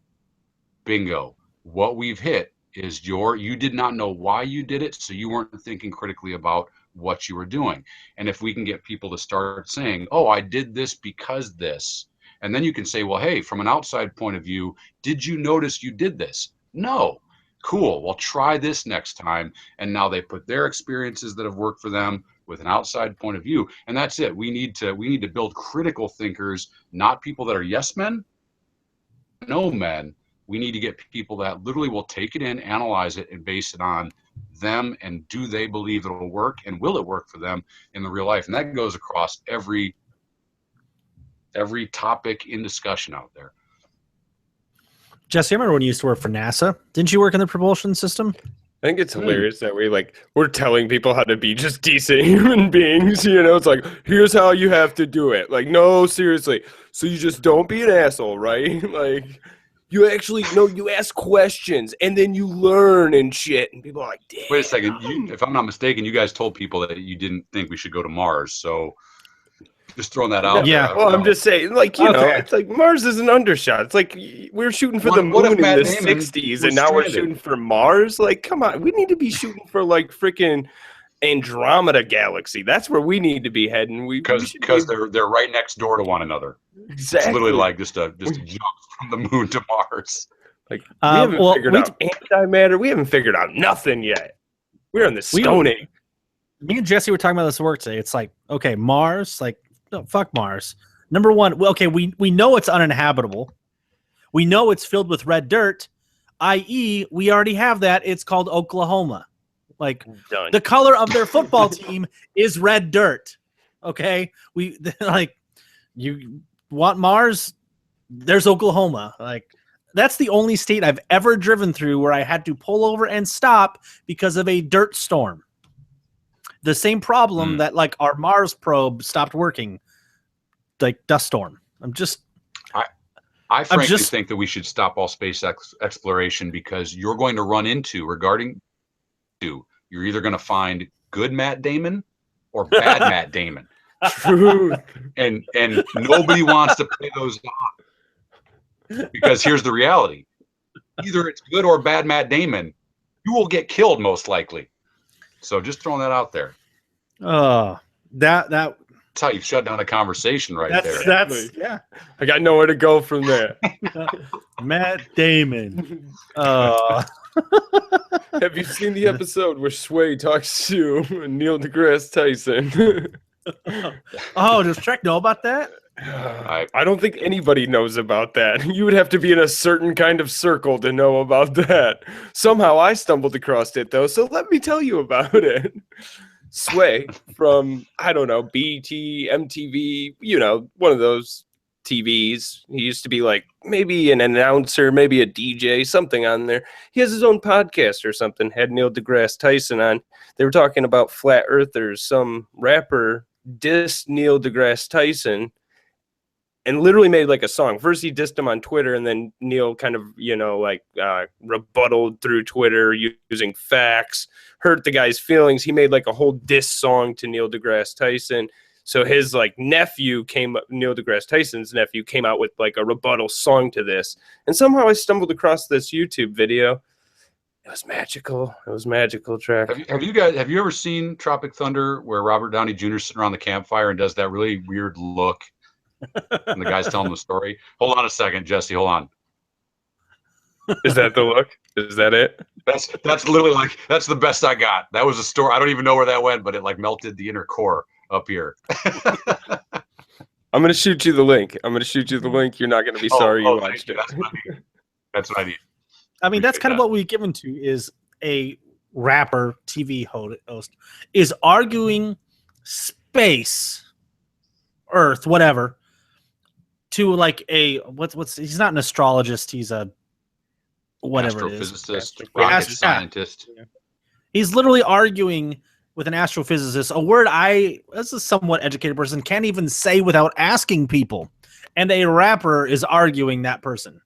bingo, what we've hit is you did not know why you did it, so you weren't thinking critically about what you were doing. And if we can get people to start saying, oh, I did this because this, and then you can say, well, hey, from an outside point of view, did you notice you did this? No. Cool. Well, try this next time. And now they put their experiences that have worked for them with an outside point of view. And that's it. We need to build critical thinkers, not people that are yes men, no men. We need to get people that literally will take it in, analyze it, and base it on them, and do they believe it'll work, and will it work for them in the real life? And that goes across every topic in discussion out there. Jesse, I remember when you used to work for NASA. Didn't you work in the propulsion system? I think it's hilarious that we're telling people how to be just decent human beings. You know, it's like, here's how you have to do it. Like, no, seriously. So you just don't be an asshole, right? Like, you actually you ask questions and then you learn and shit. And people are like, damn. Wait a second. If I'm not mistaken, you guys told people that you didn't think we should go to Mars. So just throwing that out Yeah. there. Well, I'm just saying, like, you know, it's like Mars is an undershot. It's like we're shooting for the moon in the 60s and now we're shooting for Mars. Like, come on. We need to be shooting for, like, freaking Andromeda Galaxy. That's where we need to be heading. Because they're right next door to one another. Exactly. It's literally like just a jump from the moon to Mars. Like, we haven't figured out antimatter. We haven't figured out nothing yet. We're in the Stone Age. Me and Jesse were talking about this at work today. It's like, okay, Mars, like, no, fuck Mars. Number one, well, okay, we know it's uninhabitable. We know it's filled with red dirt, i.e., we already have that. It's called Oklahoma. Like, Done. The color of their football team is red dirt. Okay, like, you want Mars? There's Oklahoma. Like, that's the only state I've ever driven through where I had to pull over and stop because of a dirt storm. The same problem that, like, our Mars probe stopped working, like dust storm. I frankly think that we should stop all space exploration, because you're going to run into, you're either going to find good Matt Damon or bad Matt Damon. Truth. And nobody wants to play those odds, because here's the reality: either it's good or bad Matt Damon, you will get killed most likely. So just throwing that out there. That's how you shut down a conversation right there. That's yeah. I got nowhere to go from there. Matt Damon. Have you seen the episode where Sway talks to Neil deGrasse Tyson? Oh, does Trek know about that? I don't think anybody knows about that. You would have to be in a certain kind of circle to know about that. Somehow I stumbled across it, though, so let me tell you about it. Sway from, I don't know, BT, MTV, you know, one of those TVs. He used to be like maybe an announcer, maybe a DJ, something on there. He has his own podcast or something, had Neil deGrasse Tyson on. They were talking about flat earthers. Some rapper dissed Neil deGrasse Tyson and literally made like a song. First he dissed him on Twitter, and then Neil kind of, you know, like rebutted through Twitter using facts, hurt the guy's feelings. He made like a whole diss song to Neil deGrasse Tyson. So his like nephew Neil deGrasse Tyson's nephew came out with like a rebuttal song to this. And somehow I stumbled across this YouTube video. It was magical. It was magical, Track. Have you ever seen Tropic Thunder, where Robert Downey Jr. is sitting around the campfire and does that really weird look? And the guy's telling the story. Hold on a second, Jesse. Hold on. Is that the look? Is that it? That's literally like, that's the best I got. That was a story. I don't even know where that went, but it like melted the inner core up here. I'm gonna shoot you the link. You're not gonna be sorry you watched it. That's what I need. I mean, that's kind of what we've given to is a rapper, TV host, is arguing space, Earth, whatever, to like a what's he's not an astrologist, he's a whatever it is, astrophysicist, rocket scientist. Yeah. He's literally arguing with an astrophysicist, a word I, as a somewhat educated person, can't even say without asking people, and a rapper is arguing that person.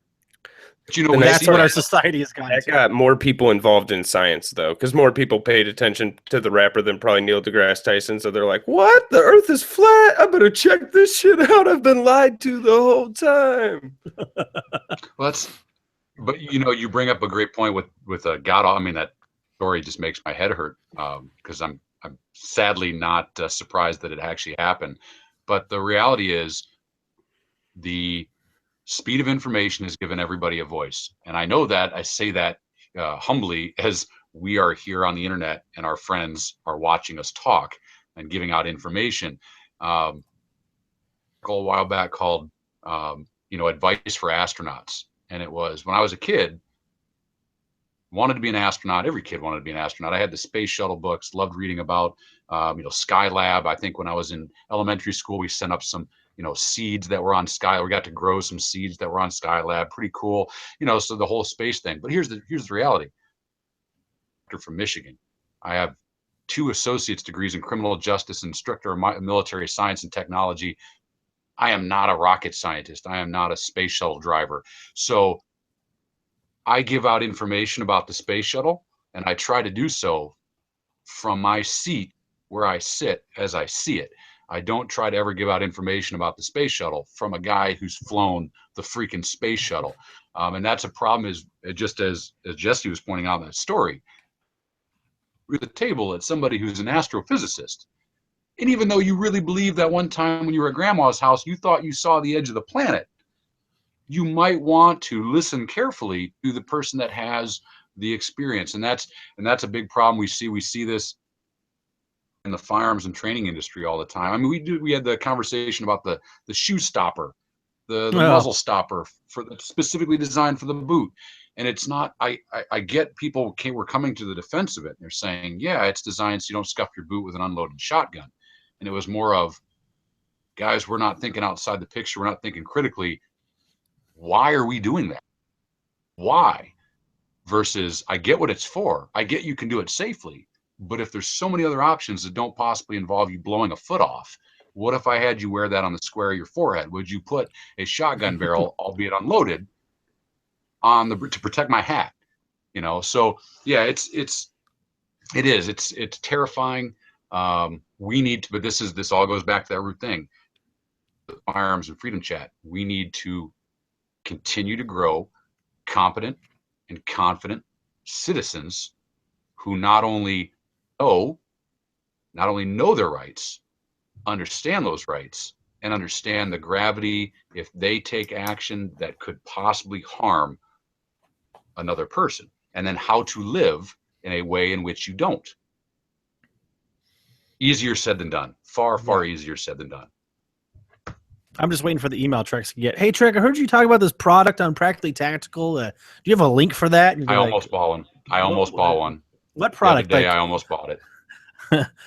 But you know, that's what our society has gone to. That got more people involved in science, though, because more people paid attention to the rapper than probably Neil deGrasse Tyson. So they're like, what? The Earth is flat? I better check this shit out. I've been lied to the whole time. Well, but you know, you bring up a great point with God. I mean, that story just makes my head hurt, because I'm sadly not surprised that it actually happened. But the reality is, the speed of information has given everybody a voice. And I know that, I say that humbly, as we are here on the internet and our friends are watching us talk and giving out information. A while back called, Advice for Astronauts. And it was, when I was a kid, wanted to be an astronaut. Every kid wanted to be an astronaut. I had the space shuttle books, loved reading about, Skylab. I think when I was in elementary school, we sent up some, seeds that were on Skylab. We got to grow some seeds that were on Skylab. Pretty cool, so the whole space thing. But here's the reality. From Michigan, I have 2 associate's degrees in criminal justice and instructor of military science and technology. I am not a rocket scientist. I am not a space shuttle driver. So I give out information about the space shuttle, and I try to do so from my seat where I sit as I see it. I don't try to ever give out information about the space shuttle from a guy who's flown the freaking space shuttle. And that's a problem, is just as Jesse was pointing out in that story. We're at the table at somebody who's an astrophysicist. And even though you really believe that one time when you were at grandma's house, you thought you saw the edge of the planet, you might want to listen carefully to the person that has the experience. And that's a big problem we see. We see this in the firearms and training industry all the time. I mean, we had the conversation about the shoe stopper, the muzzle stopper specifically designed for the boot. And it's not, I get people were coming to the defense of it. They're saying, yeah, it's designed so you don't scuff your boot with an unloaded shotgun. And it was more of, guys, we're not thinking outside the picture. We're not thinking critically. Why are we doing that? Why? Versus, I get what it's for. I get you can do it safely. But if there's so many other options that don't possibly involve you blowing a foot off, what if I had you wear that on the square of your forehead? Would you put a shotgun barrel, albeit unloaded, on to protect my hat? So yeah, it is terrifying. We need to, but this all goes back to that root thing. The Firearms and Freedom Chat. We need to continue to grow competent and confident citizens who not only know their rights, understand those rights, and understand the gravity if they take action that could possibly harm another person, and then how to live in a way in which you don't. Easier said than done. Far easier said than done. I'm just waiting for the email Trex to get. Hey, Trek, I heard you talk about this product on Practically Tactical. Do you have a link for that? I almost bought one. What product? The other day, I almost bought it.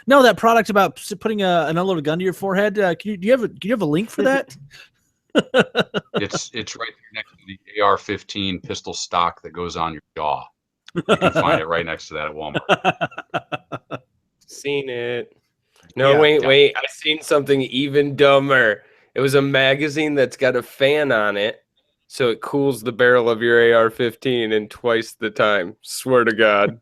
No, that product about putting an unloaded gun to your forehead. Do you have a link for that? It's right there next to the AR-15 pistol stock that goes on your jaw. You can find it right next to that at Walmart. Seen it. No, wait. I seen something even dumber. It was a magazine that's got a fan on it, so it cools the barrel of your AR-15 in twice the time. Swear to God.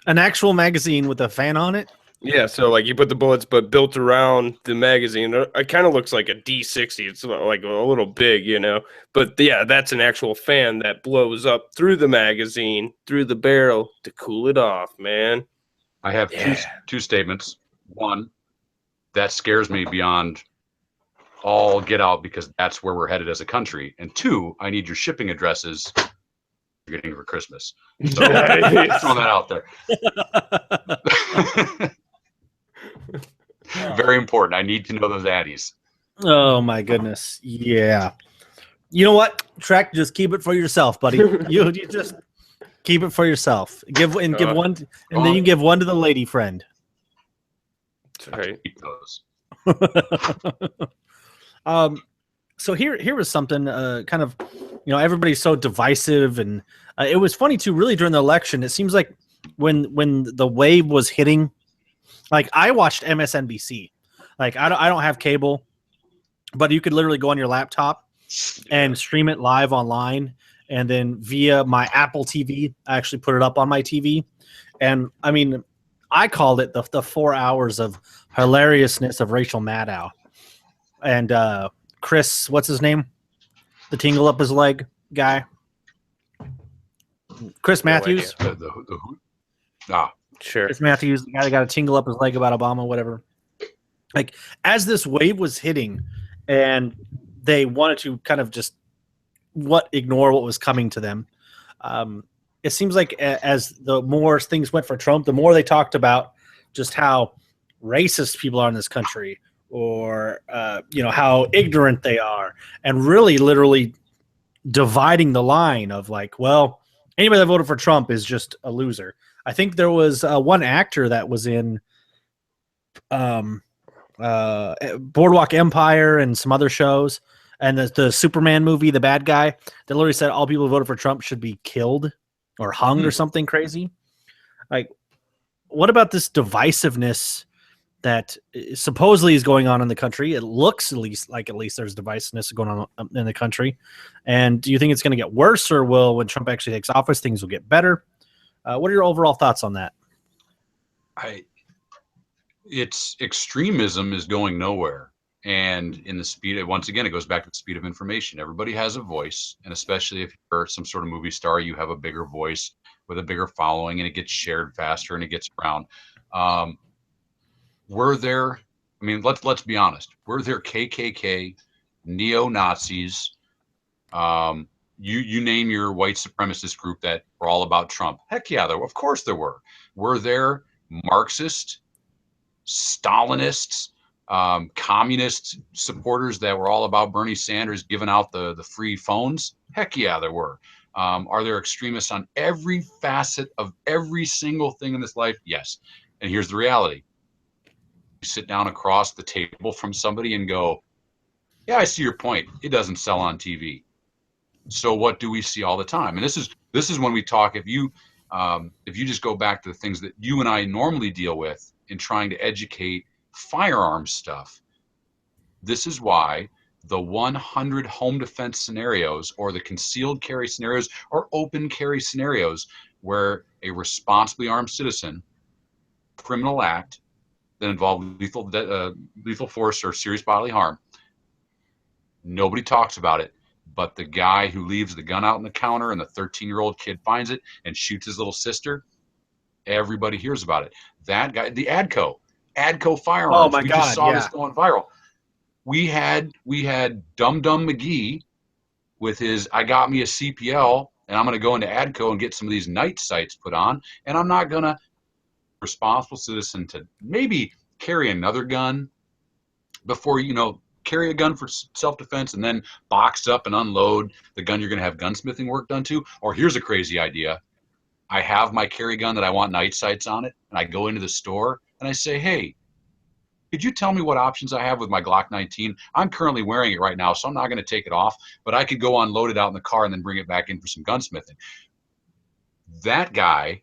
An actual magazine with a fan on it? Yeah, so like you put the bullets, but built around the magazine. It kind of looks like a D60. It's like a little big, you know. But yeah, that's an actual fan that blows up through the magazine, through the barrel to cool it off, man. I have two statements. One, that scares me beyond all get out because that's where we're headed as a country. And two, I need your shipping addresses you're getting for Christmas. So throw that out there. Very important. I need to know those addies. Oh my goodness. Yeah. You know what? Trek, just keep it for yourself, buddy. You just keep it for yourself. Give one, and then you give one to the lady friend. That's right. Keep those. So here was something kind of, everybody's so divisive, and it was funny too. Really during the election, it seems like when the wave was hitting, like I watched MSNBC. Like I don't have cable, but you could literally go on your laptop and stream it live online, and then via my Apple TV, I actually put it up on my TV, and I mean, I called it the 4 hours of hilariousness of Rachel Maddow, and Chris, what's his name? The tingle up his leg guy. Chris Matthews. Sure. Chris Matthews, the guy that got a tingle up his leg about Obama, whatever. Like, as this wave was hitting, and they wanted to kind of just ignore what was coming to them. It seems like as the more things went for Trump, the more they talked about just how racist people are in this country, or how ignorant they are, and really literally dividing the line of like, well, anybody that voted for Trump is just a loser. I think there was one actor that was in Boardwalk Empire and some other shows, and the Superman movie, the bad guy, that literally said all people who voted for Trump should be killed or hung or something crazy. Like, what about this divisiveness that supposedly is going on in the country? It looks at least there's divisiveness going on in the country. And do you think it's going to get worse, or when Trump actually takes office, things will get better? What are your overall thoughts on that? It's extremism is going nowhere. And in the speed, once again, it goes back to the speed of information. Everybody has a voice, and especially if you're some sort of movie star, you have a bigger voice with a bigger following, and it gets shared faster and it gets around. Were there? I mean, let's be honest. Were there KKK, neo-Nazis? You name your white supremacist group that were all about Trump. Heck yeah, of course there were. Were there Marxist, Stalinists, communist supporters that were all about Bernie Sanders giving out the free phones? Heck yeah, there were. Are there extremists on every facet of every single thing in this life? Yes. And here's the reality. You sit down across the table from somebody and go, yeah, I see your point. It doesn't sell on TV. So what do we see all the time? And this is when we talk, if you just go back to the things that you and I normally deal with in trying to educate firearms stuff, this is why the 100 home defense scenarios, or the concealed carry scenarios, or open carry scenarios, where a responsibly armed citizen criminal act that involved lethal force or serious bodily harm. Nobody talks about it, but the guy who leaves the gun out on the counter and the 13-year-old kid finds it and shoots his little sister, everybody hears about it. That guy, the ADCO Firearms. Oh my we God, just saw yeah. this going viral. We had Dum Dum McGee with his I got me a CPL and I'm going to go into ADCO and get some of these night sights put on, and I'm not going to responsible citizen to maybe carry another gun before carry a gun for self-defense and then box up and unload the gun you're going to have gunsmithing work done to. Or here's a crazy idea. I have my carry gun that I want night sights on it, and I go into the store and I say, hey, could you tell me what options I have with my Glock 19? I'm currently wearing it right now, so I'm not going to take it off, but I could go unload it out in the car and then bring it back in for some gunsmithing. That guy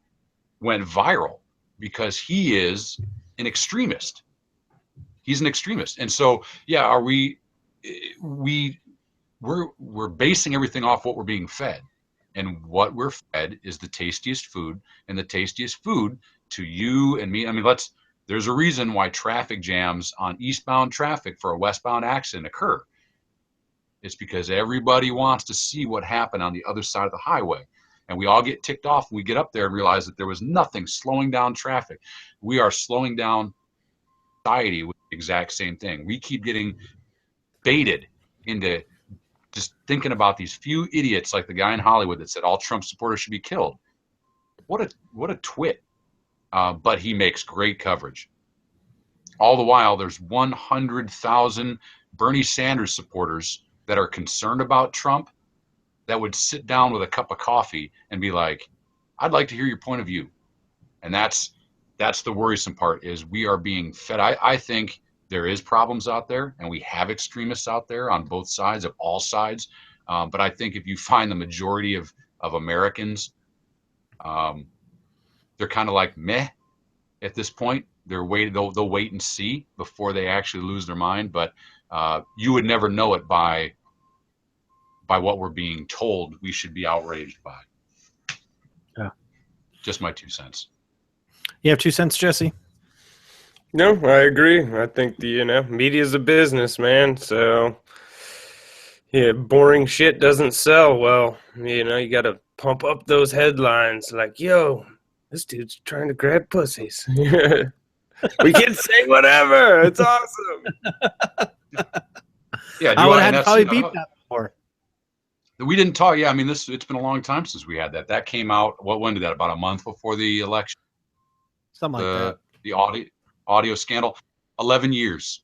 went viral because he is an extremist. He's an extremist. And so, yeah, we're basing everything off what we're being fed. And what we're fed is the tastiest food, and the tastiest food to you and me. I mean, there's a reason why traffic jams on eastbound traffic for a westbound accident occur. It's because everybody wants to see what happened on the other side of the highway. And we all get ticked off when we get up there and realize that there was nothing slowing down traffic. We are slowing down society with the exact same thing. We keep getting baited into just thinking about these few idiots like the guy in Hollywood that said all Trump supporters should be killed. What a twit. But he makes great coverage. All the while, there's 100,000 Bernie Sanders supporters that are concerned about Trump that would sit down with a cup of coffee and be like, I'd like to hear your point of view. And that's the worrisome part, is we are being fed. I think there is problems out there, and we have extremists out there on both sides, of all sides. But I think if you find the majority of Americans, they're kind of like meh at this point. They'll wait and see before they actually lose their mind. But you would never know it by what we're being told we should be outraged by. Yeah. Just my 2 cents. You have 2 cents, Jesse? No, I agree. I think the media is a business, man. So yeah, boring shit doesn't sell well. You got to pump up those headlines like, yo, this dude's trying to grab pussies. We can say whatever. It's awesome. Yeah, I would have had to probably beat that before. We didn't talk. Yeah, I mean, it's been a long time since we had that. That came out. When did that? About a month before the election. Something like that. The audio scandal. 11 years.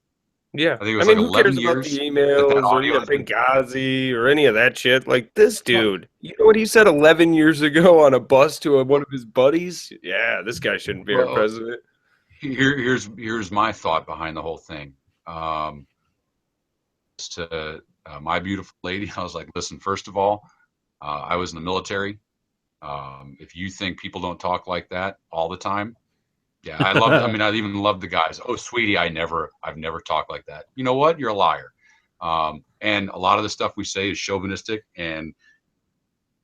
Yeah, I think it was like who 11 cares years. about the emails or even Benghazi or any of that shit? Like this dude, you know what he said 11 years ago on a bus to one of his buddies? Yeah, this guy shouldn't be our president. Here's my thought behind the whole thing. To my beautiful lady, I was like, listen, first of all, I was in the military. If you think people don't talk like that all the time, yeah, I even loved the guys. Oh, sweetie, I've never talked like that. You know what? You're a liar. And a lot of the stuff we say is chauvinistic, and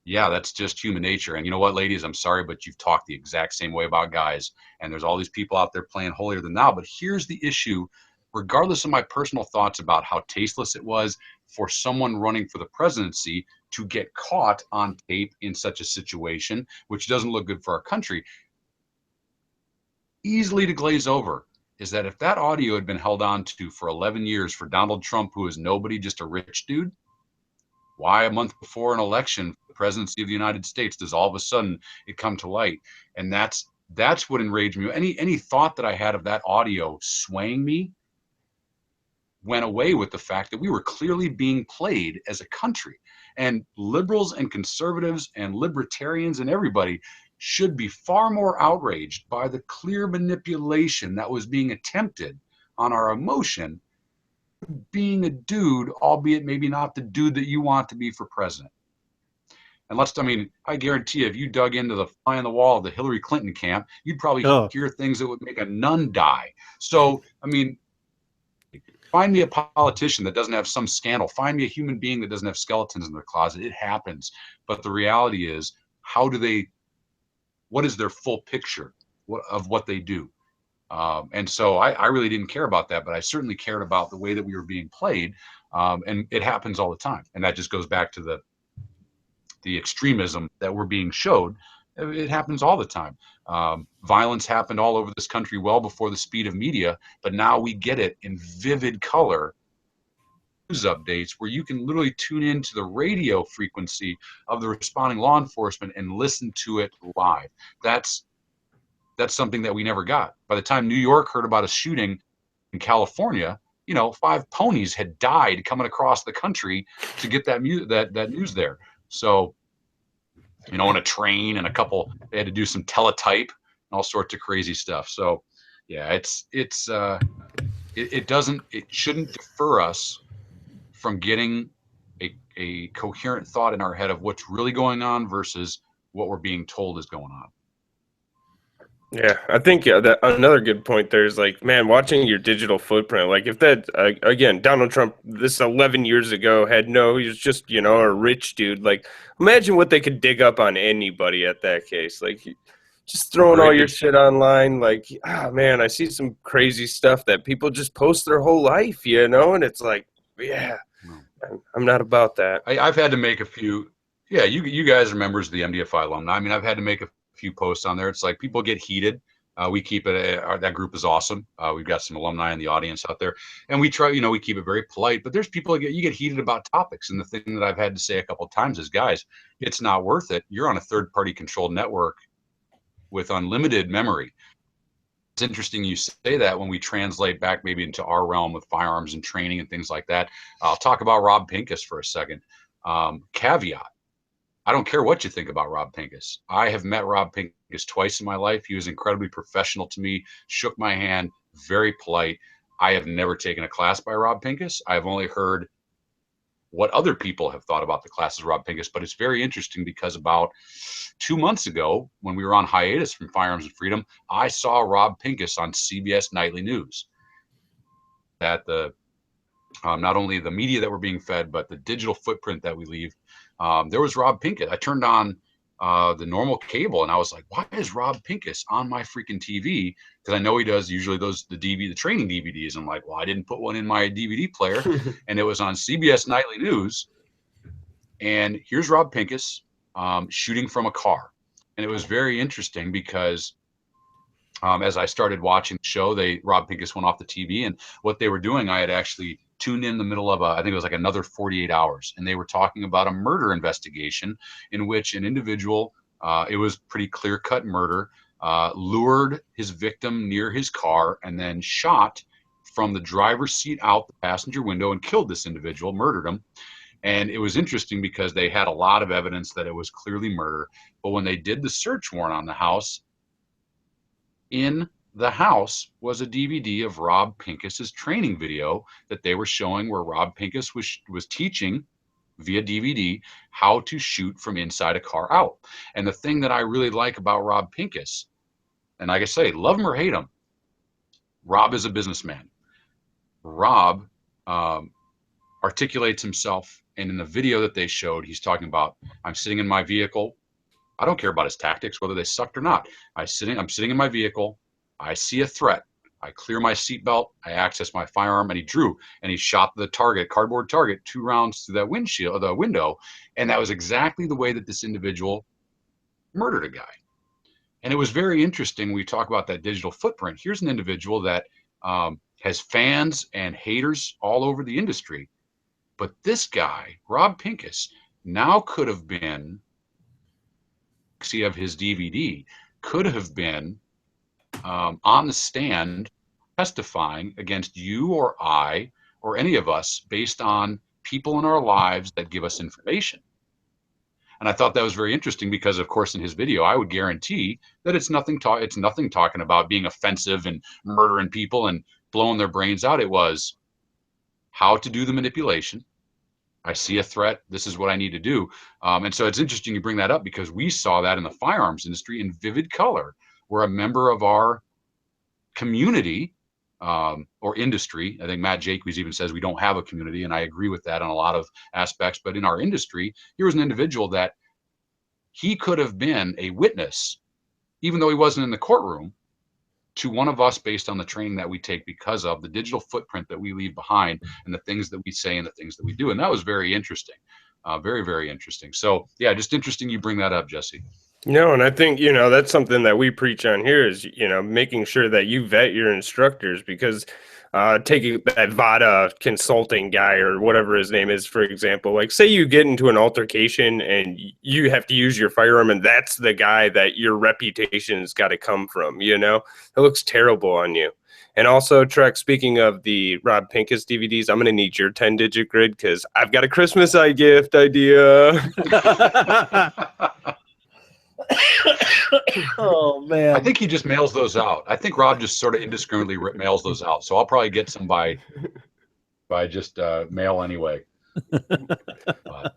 yeah, that's just human nature. And you know what, ladies, I'm sorry, but you've talked the exact same way about guys. And there's all these people out there playing holier than thou. But here's the issue. Regardless of my personal thoughts about how tasteless it was for someone running for the presidency to get caught on tape in such a situation, which doesn't look good for our country, easily to glaze over is that if that audio had been held on to for 11 years for Donald Trump, who is nobody, just a rich dude, why a month before an election for the presidency of the United States does all of a sudden it come to light? And that's what enraged me. Any thought that I had of that audio swaying me went away with the fact that we were clearly being played as a country. And liberals and conservatives and libertarians and everybody should be far more outraged by the clear manipulation that was being attempted on our emotion, being a dude, albeit maybe not the dude that you want to be for president. And I guarantee you, if you dug into the fly on the wall of the Hillary Clinton camp, you'd probably hear things that would make a nun die. So, find me a politician that doesn't have some scandal. Find me a human being that doesn't have skeletons in their closet. It happens. But the reality is, what is their full picture of what they do? And so I really didn't care about that, but I certainly cared about the way that we were being played. And it happens all the time. And that just goes back to the extremism that we're being showed. It happens all the time. Violence happened all over this country well before the speed of media, but now we get it in vivid color news updates where you can literally tune into the radio frequency of the responding law enforcement and listen to it live. That's something that we never got. By the time New York heard about a shooting in California, 5 ponies had died coming across the country to get that news there. So, on a train, and they had to do some teletype and all sorts of crazy stuff. So, yeah, it shouldn't defer us from getting a coherent thought in our head of what's really going on versus what we're being told is going on. Yeah, I think that another good point there is like, man, watching your digital footprint. Like if that again, Donald Trump, this 11 years ago he was just a rich dude. Like imagine what they could dig up on anybody at that case. Like just throwing all your shit online. Like man, I see some crazy stuff that people just post their whole life, and it's like, yeah, I'm not about that. I've had to make a few. Yeah, you guys are members of the MDFI alumni. I mean, I've had to make a few posts on there. It's like people get heated. We keep it. That group is awesome. We've got some alumni in the audience out there, and we try. We keep it very polite. But there's people you get heated about topics, and the thing that I've had to say a couple of times is, guys, it's not worth it. You're on a third-party controlled network with unlimited memory. It's interesting you say that when we translate back maybe into our realm with firearms and training and things like that. I'll talk about Rob Pincus for a second. Caveat. I don't care what you think about Rob Pincus. I have met Rob Pincus twice in my life. He was incredibly professional to me, shook my hand, very polite. I have never taken a class by Rob Pincus. I've only heard what other people have thought about the classes of Rob Pincus, but it's very interesting because about 2 months ago, when we were on hiatus from Firearms and Freedom, I saw Rob Pincus on CBS Nightly News. That not only the media that we're being fed, but the digital footprint that we leave. There was Rob Pincus. I turned on the normal cable and I was like, why is Rob Pincus on my freaking TV? Because I know he does usually the training DVDs. I'm like, well, I didn't put one in my DVD player. And it was on CBS Nightly News. And here's Rob Pincus shooting from a car. And it was very interesting because as I started watching the show, Rob Pincus went off the TV, and what they were doing, I had actually tuned in the middle of I think it was like another 48 hours, and they were talking about a murder investigation in which an individual, it was pretty clear-cut murder, lured his victim near his car and then shot from the driver's seat out the passenger window and killed this individual, murdered him. And it was interesting because they had a lot of evidence that it was clearly murder, but when they did the search warrant on the house, in the house was a DVD of Rob Pincus's training video that they were showing, where Rob Pincus was teaching via DVD how to shoot from inside a car out. And the thing that I really like about Rob Pincus, and like I say, love him or hate him, Rob is a businessman. Rob articulates himself, and in the video that they showed, he's talking about, I'm sitting in my vehicle. I don't care about his tactics, whether they sucked or not. I'm sitting in my vehicle. I see a threat. I clear my seatbelt. I access my firearm, and he drew, and he shot the cardboard target, 2 rounds through the window. And that was exactly the way that this individual murdered a guy. And it was very interesting. We talk about that digital footprint. Here's an individual that has fans and haters all over the industry. But this guy, Rob Pincus, now could have been, of his DVD, could have been on the stand testifying against you or I or any of us based on people in our lives that give us information. And I thought that was very interesting because, of course, in his video, I would guarantee that it's nothing talking about being offensive and murdering people and blowing their brains out. It was how to do the manipulation. I see a threat. This is what I need to do. And so it's interesting you bring that up because we saw that in the firearms industry in vivid color, where a member of our community or industry, I think Matt Jacques even says we don't have a community, and I agree with that on a lot of aspects. But in our industry, here was an individual that he could have been a witness, even though he wasn't in the courtroom, to one of us based on the training that we take because of the digital footprint that we leave behind and the things that we say and the things that we do. And that was very interesting. Very, very interesting. So yeah, just interesting you bring that up, Jesse. No, and I think, that's something that we preach on here is, making sure that you vet your instructors, because taking that VADA consulting guy or whatever his name is, for example, like say you get into an altercation and you have to use your firearm and that's the guy that your reputation's got to come from, it looks terrible on you. And also, Trek, speaking of the Rob Pincus DVDs, I'm going to need your 10-digit grid because I've got a Christmas gift idea. Oh man! I think he just mails those out. I think Rob just sort of indiscriminately mails those out. So I'll probably get some by just mail anyway. But,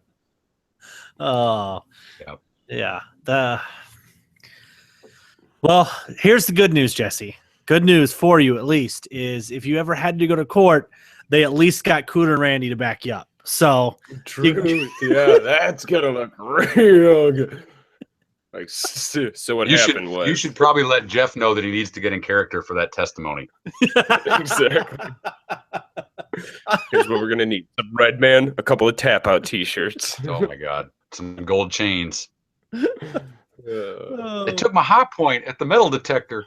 oh yeah. Well, here's the good news, Jesse. Good news for you, at least, is if you ever had to go to court, they at least got Cooter and Randy to back you up. So true. Yeah, that's gonna look real good. Like, so what happened was you should probably let Jeff know that he needs to get in character for that testimony. Exactly. Here's what we're gonna need: some Red Man, a couple of tap out T-shirts. Oh my God, some gold chains. They took my high point at the metal detector.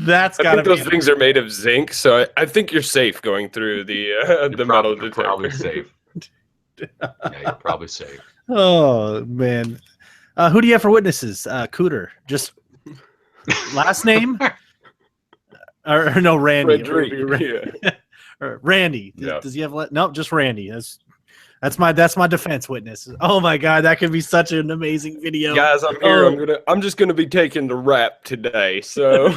That's I think those things are made of zinc, so I think you're safe going through the metal detector. You're probably safe. Yeah, you're probably safe. Oh man, who do you have for witnesses? Cooter, just last name, or no, Randy. Yeah. Or Randy. Yeah. Does he have? No, just Randy. That's my defense witness. Oh my God, that could be such an amazing video, guys. I'm here. I'm just gonna be taking the rap today, so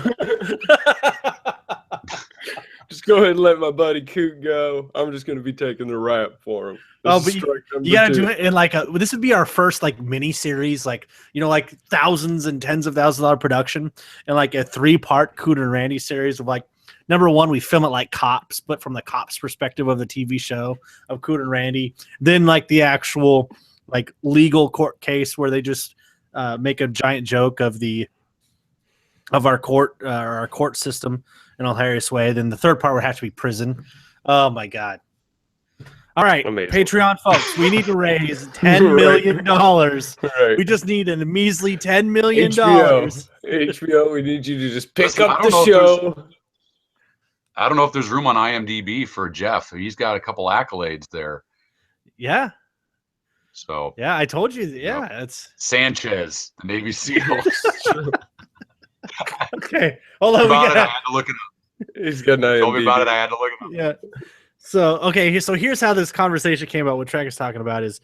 just go ahead and let my buddy Coot go. I'm just gonna be taking the rap for him. But you gotta do it in like this would be our first like mini series, like like thousands and tens of thousands of dollar production, and like a 3-part Cooter and Randy series of like, number one, we film it like Cops, but from the cops' perspective of the TV show of Cooter and Randy. Then like the actual like legal court case where they just make a giant joke of our court system in a hilarious way. Then the third part would have to be prison. Oh my God. All right, amazing. Patreon folks, we need to raise $10 million. Right. We just need a measly $10 million. HBO, we need you to just pick up the show. I don't know if there's room on IMDb for Jeff. He's got a couple accolades there. Yeah. So. Yeah, I told you. Yeah, it's Sanchez, the Navy SEAL. Okay, hold on. I had to look it up. He's got an IMDb. Told me about it. I had to look it up. Yeah. So here's how this conversation came about. What Trek is talking about is,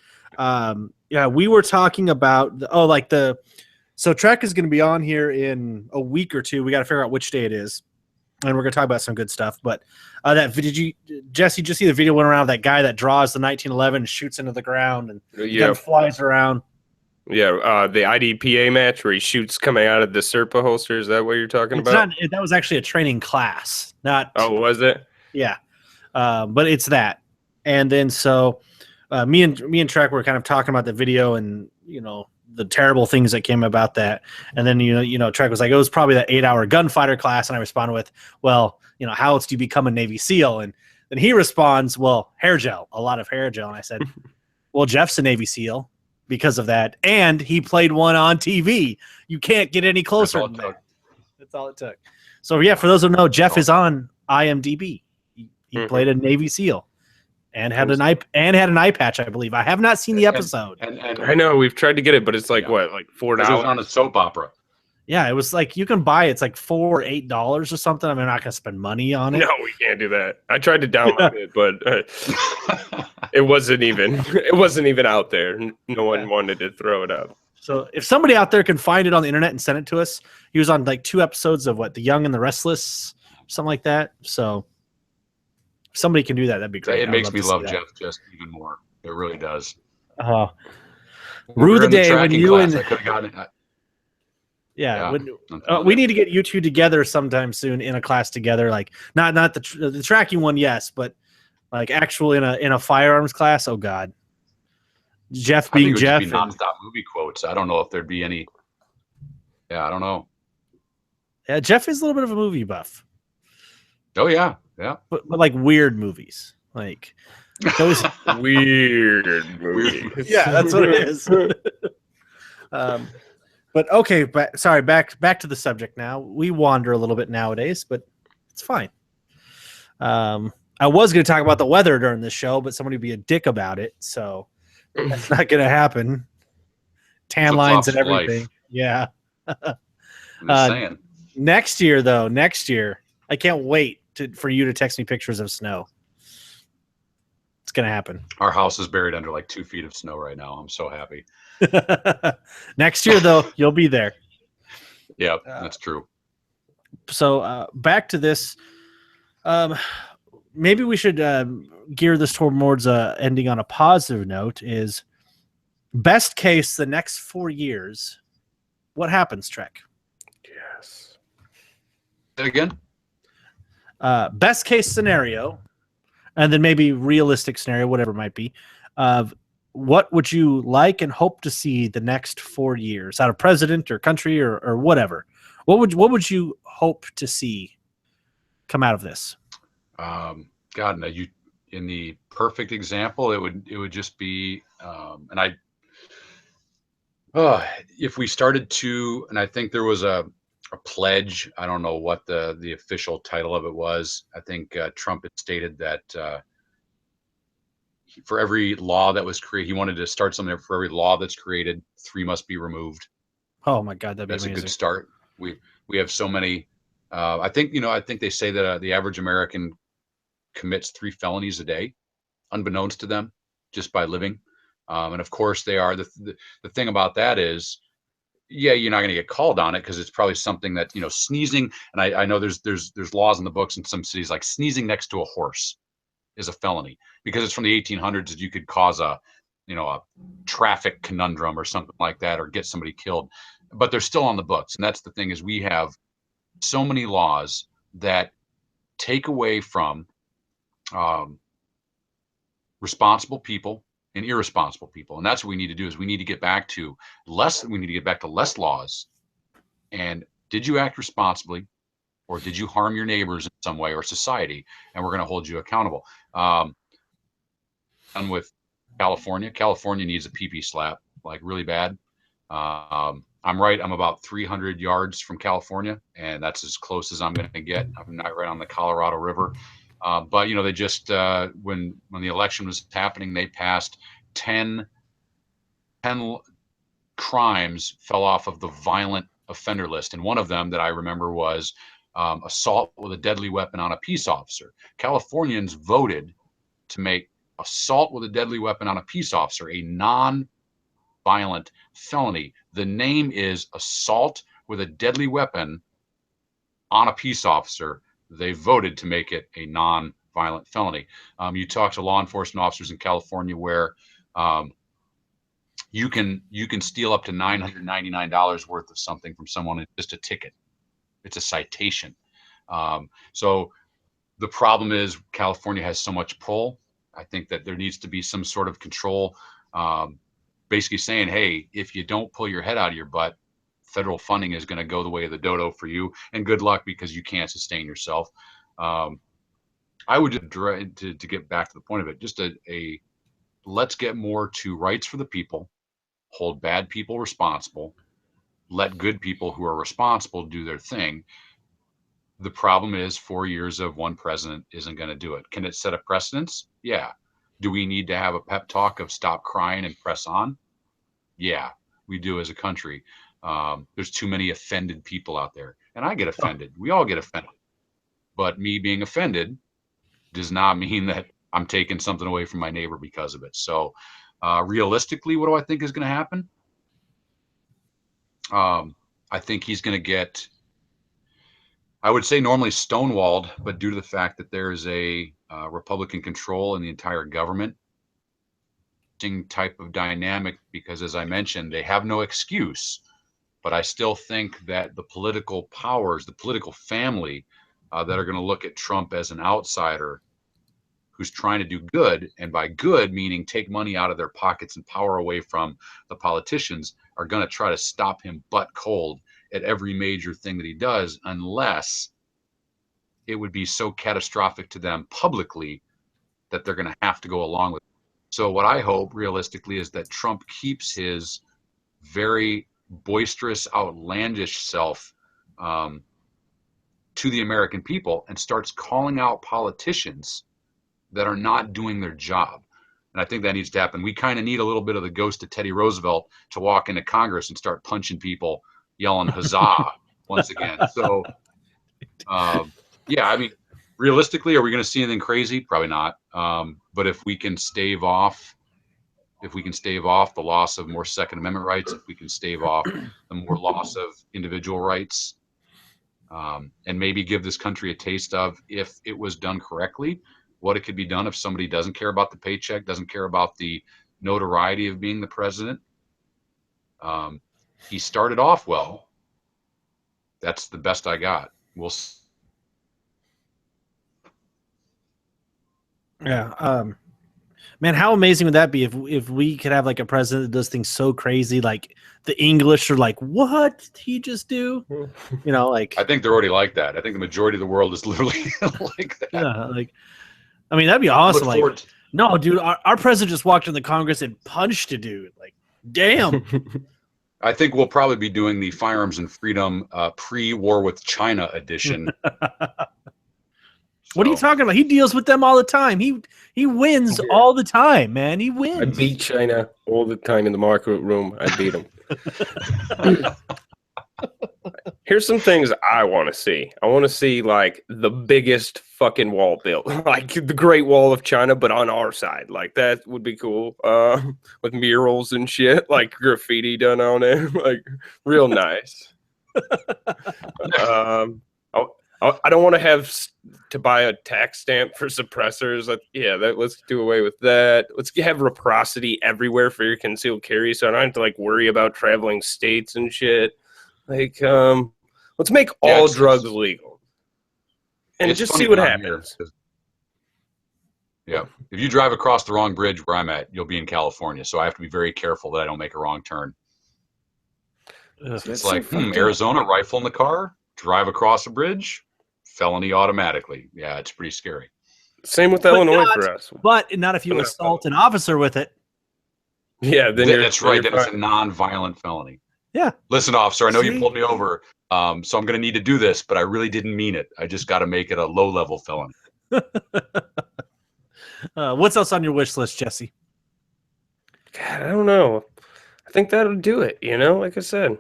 we were talking about so Trek is going to be on here in a week or two. We got to figure out which day it is, and we're going to talk about some good stuff. But Jesse, just see the video went around of that guy that draws the 1911 and shoots into the ground and flies around. Yeah, the IDPA match where he shoots coming out of the Serpa holster. Is that what you're talking about? That was actually a training class. Not. Oh, was it? Yeah. But it's that. And then so me and Trek were kind of talking about the video and the terrible things that came about that. And then Trek was like, it was probably that 8-hour gunfighter class, and I responded with, well, how else do you become a Navy SEAL? And then he responds, well, hair gel, a lot of hair gel. And I said, well, Jeff's a Navy SEAL because of that, and he played one on TV. You can't get any closer than that. That's all it took. So yeah, for those who know, Jeff is on IMDb. He played a Navy SEAL and had an eye patch, I believe. I have not seen the episode. And I know we've tried to get it, but it's like $4? It was on a soap opera. Yeah, it was like you can buy it. It's like $4 or $8 or something. I mean, I'm not gonna spend money on it. No, we can't do that. I tried to download it, but it wasn't even out there. No one wanted to throw it up. So if somebody out there can find it on the internet and send it to us, he was on like 2 episodes of The Young and the Restless, something like that. So if somebody can do that, that'd be great. It makes me love Jeff just even more. It really does. Rue the day when you class, I could have gotten it. Yeah, we need to get you two together sometime soon in a class together. Like not the tracking one, yes, but like actual in a firearms class. Oh God, Jeff being Jeff. Be nonstop movie quotes. I don't know if there'd be any. Yeah, I don't know. Yeah, Jeff is a little bit of a movie buff, Oh yeah, yeah. but like weird movies. Like he always, Weird Weird. movies. yeah, that's what it is. um, but okay, sorry, back to the subject now. We wander a little bit nowadays, but it's fine. I was going to talk about the weather during this show, but somebody would be a dick about it, so that's not going to happen. Tan lines Flip-flops and for life. everything. Yeah. I'm just saying. Next year, I can't wait for you to text me pictures of snow. It's going to happen. Our house is buried under like 2 feet of snow right now. I'm so happy. Next year, though, you'll be there. Yeah, that's true. So back to this. Maybe we should gear this towards ending on a positive note. Is best case the next 4 years? What happens, Trek? Yes. Say it again. Best case scenario, and then maybe realistic scenario, whatever it might be, of what would you like and hope to see the next 4 years out of president or country or whatever? What would you hope to see come out of this? God, no, you in the perfect example, it would just be, if we started to, and I think there was a pledge. I don't know what the official title of it was. I think Trump had stated that for every law that was created, he wanted to start something. For every law that's created, 3 must be removed. Oh my God, that'd be That's amazing. a good start. We have so many. I think they say that the average American commits 3 felonies a day, unbeknownst to them, just by living. And of course, they are the thing about that is, yeah, you're not going to get called on it because it's probably something that sneezing. And I know there's laws in the books in some cities, like sneezing next to a horse is a felony because it's from the 1800s that you could cause a traffic conundrum or something like that, or get somebody killed. But they're still on the books, and that's the thing is we have so many laws that take away from responsible people and irresponsible people, and that's what we need to do. Is we need to get back to less. We need to get back to less laws. And did you act responsibly, or did you harm your neighbors in some way or society? And we're going to hold you accountable. And with California, California needs a pee slap, like really bad. I'm right. I'm about 300 yards from California, and that's as close as I'm going to get. I'm not right on the Colorado River. But they just when the election was happening, they passed 10 crimes fell off of the violent offender list, and one of them that I remember was assault with a deadly weapon on a peace officer. Californians voted to make assault with a deadly weapon on a peace officer a non-violent felony. The name is assault with a deadly weapon on a peace officer. They voted to make it a non-violent felony. You talk to law enforcement officers in California where you can steal up to $999 worth of something from someone. It's just a ticket. It's a citation. So the problem is California has so much pull. I think that there needs to be some sort of control, basically saying, hey, if you don't pull your head out of your butt, federal funding is going to go the way of the dodo for you, and good luck because you can't sustain yourself. I would just to get back to the point of it, just a let's get more to rights for the people, hold bad people responsible, let good people who are responsible do their thing. The problem is 4 years of one president isn't going to do it. Can it set a precedence? Yeah. Do we need to have a pep talk of stop crying and press on? Yeah, we do as a country. There's too many offended people out there, and I get offended. We all get offended. But me being offended does not mean that I'm taking something away from my neighbor because of it. So realistically, what do I think is going to happen? I think he's going to get, I would say normally stonewalled, but due to the fact that there is a Republican control in the entire government, type of dynamic, because as I mentioned, they have no excuse. But I still think that the political powers, the political family that are going to look at Trump as an outsider who's trying to do good, and by good meaning take money out of their pockets and power away from the politicians, are going to try to stop him butt cold at every major thing that he does, unless it would be so catastrophic to them publicly that they're going to have to go along with it. So what I hope realistically is that Trump keeps his very boisterous, outlandish self to the American people and starts calling out politicians that are not doing their job. And I think that needs to happen. We kind of need a little bit of the ghost of Teddy Roosevelt to walk into Congress and start punching people, yelling huzzah once again. So, yeah, I mean, realistically, are we going to see anything crazy? Probably not. But if we can stave off the loss of more Second Amendment rights, if we can stave off the more loss of individual rights, and maybe give this country a taste of, if it was done correctly, what it could be done if somebody doesn't care about the paycheck, doesn't care about the notoriety of being the president. He started off well. That's the best I got. We'll see. Yeah. Man, how amazing would that be if we could have like a president that does things so crazy, like the English are like, what did he just do? You know, like, I think they're already like that. I think the majority of the world is literally like that. Yeah, like, I mean, that'd be awesome. Like, no, dude, our president just walked in the Congress and punched a dude. Like, damn. I think we'll probably be doing the Firearms and Freedom pre-war with China edition. What are you talking about? He deals with them all the time. He wins all the time, man. He wins. I beat China all the time in the market room. I beat him. Here's some things I want to see. I want to see like the biggest fucking wall built, like the Great Wall of China, but on our side. Like that would be cool. With murals and shit, like graffiti done on it, like real nice. I don't want to have to buy a tax stamp for suppressors. Let's do away with that. Let's have reciprocity everywhere for your concealed carry, so I don't have to like worry about traveling states and shit. Like, let's make all drugs legal and just see what happens. Yeah, if you drive across the wrong bridge where I'm at, you'll be in California. So I have to be very careful that I don't make a wrong turn. It's like Arizona, rifle in the car, drive across a bridge, felony automatically. Yeah, it's pretty scary. Same with Illinois for us. But not if you assault an officer with it. Yeah, that's right. Then it's a non-violent felony. Yeah. Listen, officer, I know you pulled me over, so I'm going to need to do this, but I really didn't mean it. I just got to make it a low-level felony. What's else on your wish list, Jesse? God, I don't know. I think that'll do it. You know, like I said,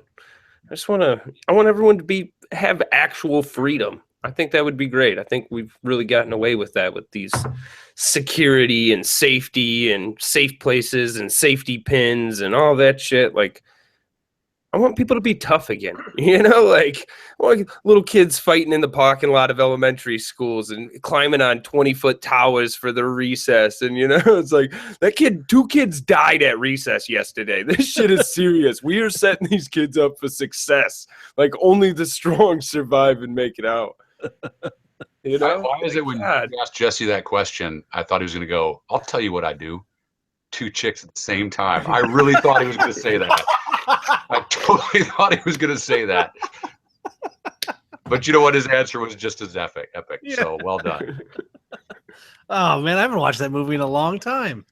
I want everyone to have actual freedom. I think that would be great. I think we've really gotten away with that with these security and safety and safe places and safety pins and all that shit. Like, I want people to be tough again, you know, like little kids fighting in the parking lot of elementary schools and climbing on 20-foot towers for their recess. And, you know, it's like two kids died at recess yesterday. This shit is serious. We are setting these kids up for success. Like, only the strong survive and make it out. You know? Why is it when you asked Jesse that question, I thought he was going to go, I'll tell you what I do. 2 chicks at the same time. I really thought he was going to say that. I totally thought he was going to say that. But you know what? His answer was just as epic. Yeah. So well done. Oh, man, I haven't watched that movie in a long time.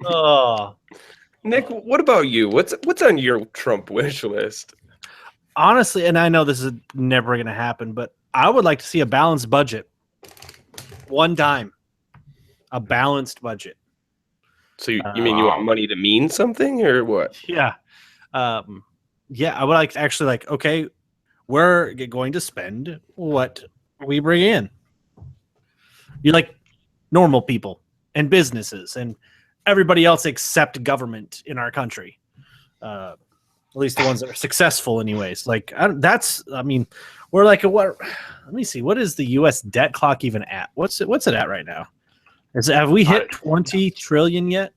Oh, Nick, what about you? What's on your Trump wish list? Honestly, and I know this is never going to happen, but I would like to see a balanced budget. One time. A balanced budget. So you mean you want money to mean something or what? Yeah. Yeah, I would like to actually like, okay, we're going to spend what we bring in. You like normal people and businesses and everybody else except government in our country. At least the ones that are successful anyways. Like we're like what? Let me see. What is the U.S. debt clock even at? What's it at right now? Have we hit 20 trillion yet?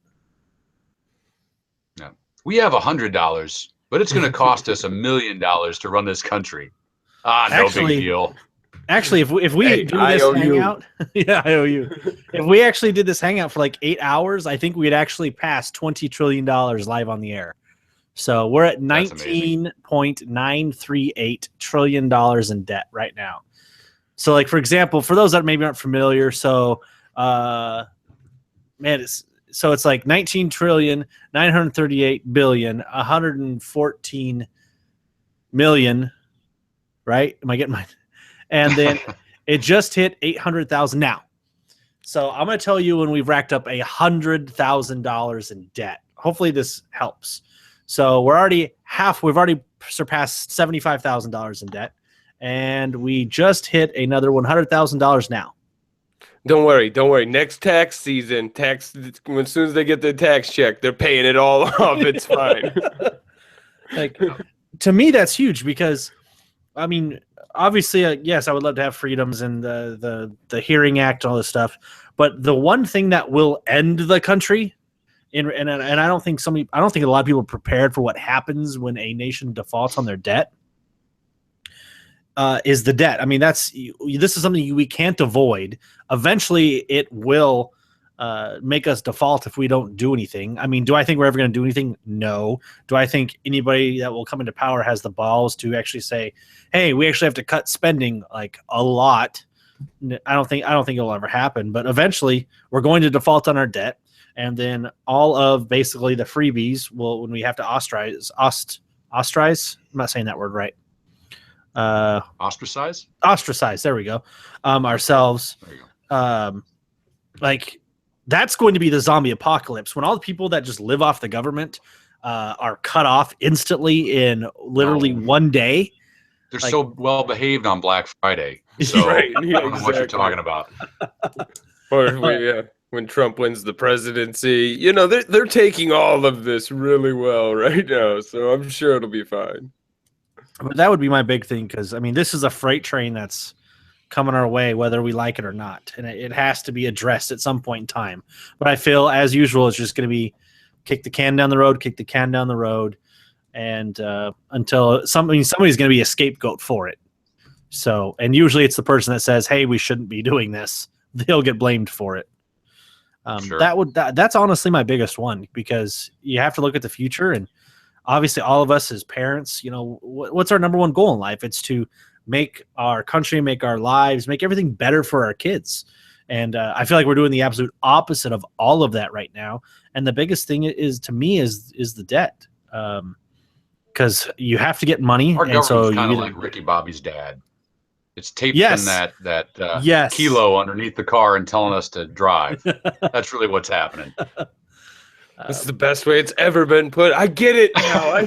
No. We have $100, but it's going to cost us $1 million to run this country. No big deal. Actually, if we do this hangout, yeah, I owe you. If we actually did this hangout for like 8 hours, I think we'd actually pass $20 trillion live on the air. So we're at That's amazing. $19.938 trillion in debt right now. So, like, for example, for those that maybe aren't familiar, so it's like 19 trillion 938 billion 114 million, right? Am I getting my? And then it just hit 800,000 now. So I'm going to tell you when we've racked up $100,000 in debt. Hopefully this helps. So we've already surpassed $75,000 in debt, and we just hit another $100,000 now. Don't worry. Next tax season, as soon as they get their tax check, they're paying it all off. It's fine. Like, to me, that's huge because, I mean, obviously, yes, I would love to have freedoms and the Hearing Act and all this stuff. But the one thing that will end the country, and I don't think a lot of people are prepared for what happens when a nation defaults on their debt. Is the debt. I mean, this is something we can't avoid. Eventually, it will make us default if we don't do anything. I mean, do I think we're ever going to do anything? No. Do I think anybody that will come into power has the balls to actually say, "Hey, we actually have to cut spending like a lot"? I don't think it'll ever happen. But eventually, we're going to default on our debt, and then all of basically the freebies will, when we have to ostracize. I'm not saying that word right. Ostracize. There we go. Ourselves. There you go. Like, that's going to be the zombie apocalypse when all the people that just live off the government are cut off instantly in literally one day. They're so well behaved on Black Friday. So Right, I don't know what you're talking about. Or when Trump wins the presidency, they're taking all of this really well right now. So I'm sure it'll be fine. But that would be my big thing because, I mean, this is a freight train that's coming our way, whether we like it or not. And it has to be addressed at some point in time. But I feel, as usual, it's just going to be kick the can down the road, and until somebody's going to be a scapegoat for it. So, and usually it's the person that says, "Hey, we shouldn't be doing this." They'll get blamed for it. Sure. That's honestly my biggest one, because you have to look at the future, and obviously all of us as parents, what's our number one goal in life? It's to make our country, make our lives, make everything better for our kids. And I feel like we're doing the absolute opposite of all of that right now. And the biggest thing is, to me, is the debt. Because you have to get money. Our and so government's kind of like Ricky Bobby's dad. It's taped Yes. in that Yes. kilo underneath the car and telling us to drive. That's really what's happening. This is the best way it's ever been put. I get it now.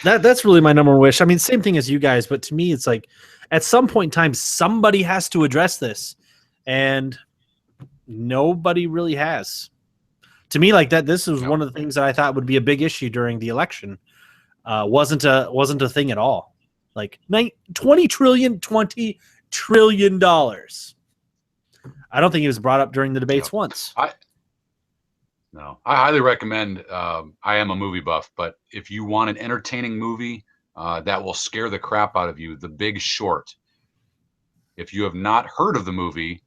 That's really my number one wish. I mean, same thing as you guys, but to me, it's like at some point in time, somebody has to address this, and nobody really has. To me, like that, this was one of the things that I thought would be a big issue during the election. Wasn't a thing at all. Like $20 trillion. I don't think it was brought up during the debates once. I highly recommend. I am a movie buff, but if you want an entertaining movie that will scare the crap out of you, The Big Short. If you have not heard of the movie,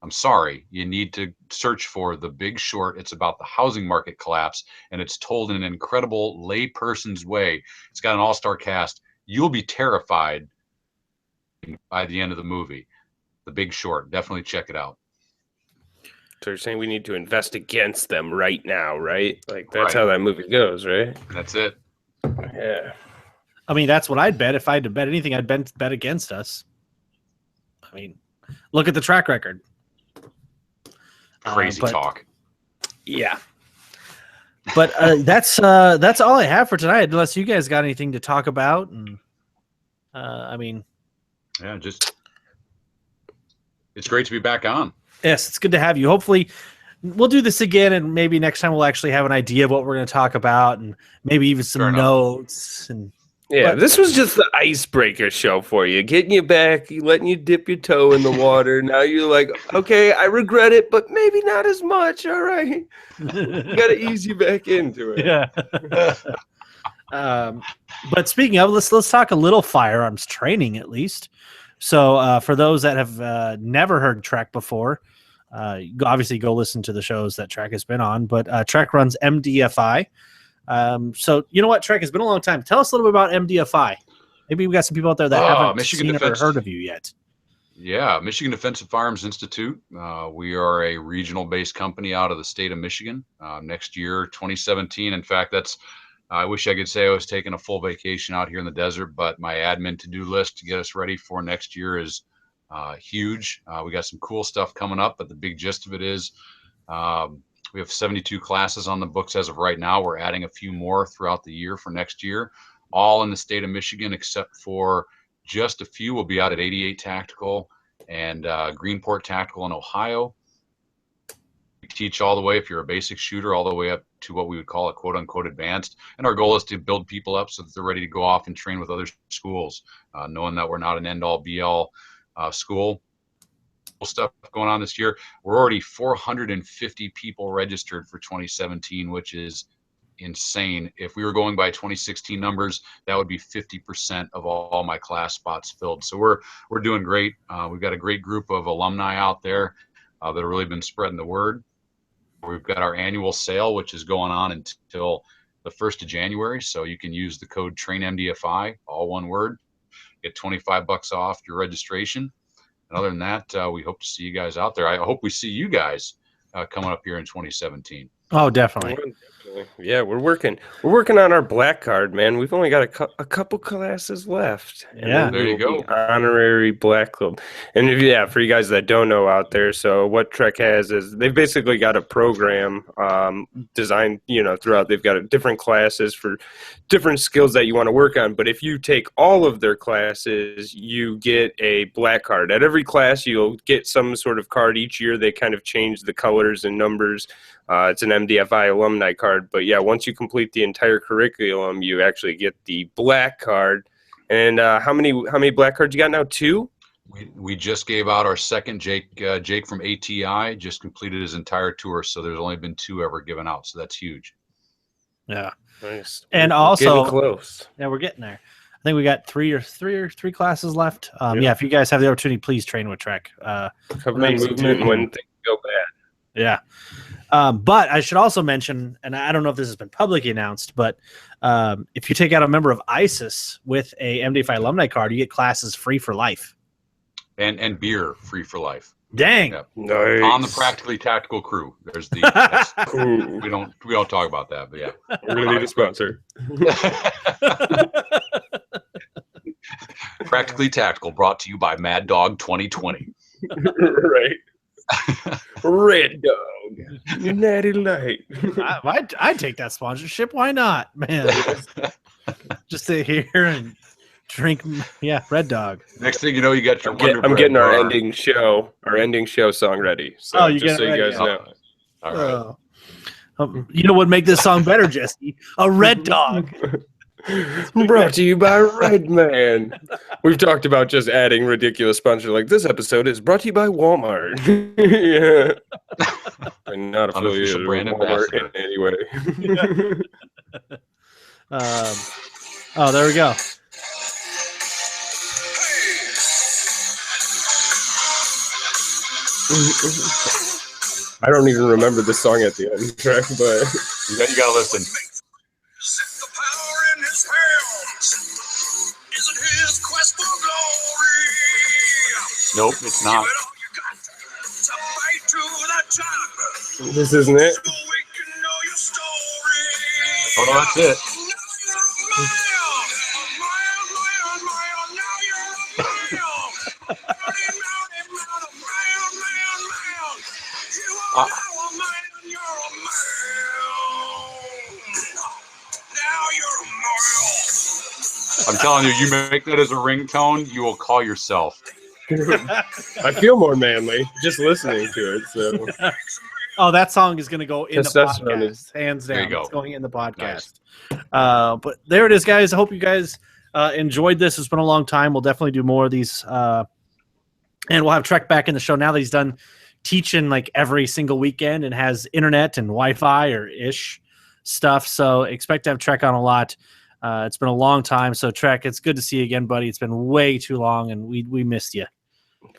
I'm sorry. You need to search for The Big Short. It's about the housing market collapse, and it's told in an incredible layperson's way. It's got an all-star cast. You'll be terrified by the end of the movie. The Big Short. Definitely check it out. So you're saying we need to invest against them right now, right? Like, that's how that movie goes, right? That's it. Yeah. I mean, that's what I'd bet. If I had to bet anything, I'd bet against us. I mean, look at the track record. Crazy talk. Yeah. But that's all I have for tonight, unless you guys got anything to talk about. And I mean, yeah, it's great to be back on. Yes, it's good to have you. Hopefully we'll do this again, and maybe next time we'll actually have an idea of what we're going to talk about, and maybe even some notes. And this was just the icebreaker show for you, getting you back, letting you dip your toe in the water. Now you're like, okay, I regret it, but maybe not as much. All right, got to ease you back into it. Yeah. But speaking of, let's talk a little firearms training at least. So for those that have never heard track before, obviously go listen to the shows that Trek has been on. But Trek runs MDFI. So you know what, Trek, it's been a long time. Tell us a little bit about MDFI. Maybe we got some people out there that haven't Michigan seen Defense, or heard of you yet. Yeah, Michigan Defensive Firearms Institute. We are a regional-based company out of the state of Michigan. Next year, 2017. In fact, I wish I could say I was taking a full vacation out here in the desert, but my admin to-do list to get us ready for next year is huge. We got some cool stuff coming up, but the big gist of it is we have 72 classes on the books as of right now. We're adding a few more throughout the year for next year, all in the state of Michigan, except for just a few will be out at 88 Tactical and Greenport Tactical in Ohio. We teach all the way, if you're a basic shooter, all the way up to what we would call a quote unquote advanced. And our goal is to build people up so that they're ready to go off and train with other schools, knowing that we're not an end all be all school. Stuff going on this year. We're already 450 people registered for 2017, which is insane. If we were going by 2016 numbers, that would be 50% of all my class spots filled. So we're doing great. We've got a great group of alumni out there that have really been spreading the word. We've got our annual sale, which is going on until the 1st of January. So you can use the code TRAINMDFI, all one word, get $25 off your registration. And other than that, we hope to see you guys out there. I hope we see you guys coming up here in 2017. Oh, definitely. Yeah, we're working on our black card, man. We've only got a couple classes left. Yeah, there you go. Honorary Black Club. And for you guys that don't know out there, so what Trek has is they've basically got a program designed, throughout. They've got different classes for different skills that you want to work on. But if you take all of their classes, you get a black card. At every class, you'll get some sort of card each year. They kind of change the colors and numbers. It's an MDFI alumni card, but yeah, once you complete the entire curriculum, you actually get the black card. And how many black cards you got now? 2? We just gave out our second. Jake from ATI just completed his entire tour, so there's only been 2 ever given out, so that's huge. Yeah, nice. And we're also getting close. Yeah, we're getting there. I think we got three classes left. Yeah, if you guys have the opportunity, please train with Trek. Covering movement when things go bad. Yeah. But I should also mention, and I don't know if this has been publicly announced, but if you take out a member of ISIS with a MD5 alumni card, you get classes free for life. And beer free for life. Dang. Yep. Nice. On the Practically Tactical crew. There's the we don't talk about that, but yeah. We're gonna need a sponsor. Practically Tactical, brought to you by Mad Dog 2020. Right. Red Dog, Natty Light. I'd take that sponsorship. Why not, man? Just sit here and drink. Yeah, Red Dog. Next thing you know, you got your I'm getting our ending show song ready. So you just so you ready? guys know. All right. You know what would make this song better, Jesse? A Red Dog. Brought to you by Red Man. We've talked about just adding ridiculous sponsors. Like this episode is brought to you by Walmart. Yeah, I'm not affiliated with Walmart in any way. Oh, there we go. I don't even remember the song at the end track, but you gotta listen. Nope, it's not. This isn't it. Oh no, that's it. I'm telling you, you make that as a ringtone, you will call yourself. I feel more manly just listening to it. So, that song is going to go in the podcast, hands down. There you go. It's going in the podcast. Nice. But there it is, guys. I hope you guys enjoyed this. It's been a long time. We'll definitely do more of these, and we'll have Trek back in the show now that he's done teaching like every single weekend and has internet and Wi-Fi or ish stuff. So expect to have Trek on a lot. It's been a long time. So Trek, it's good to see you again, buddy. It's been way too long, and we missed you.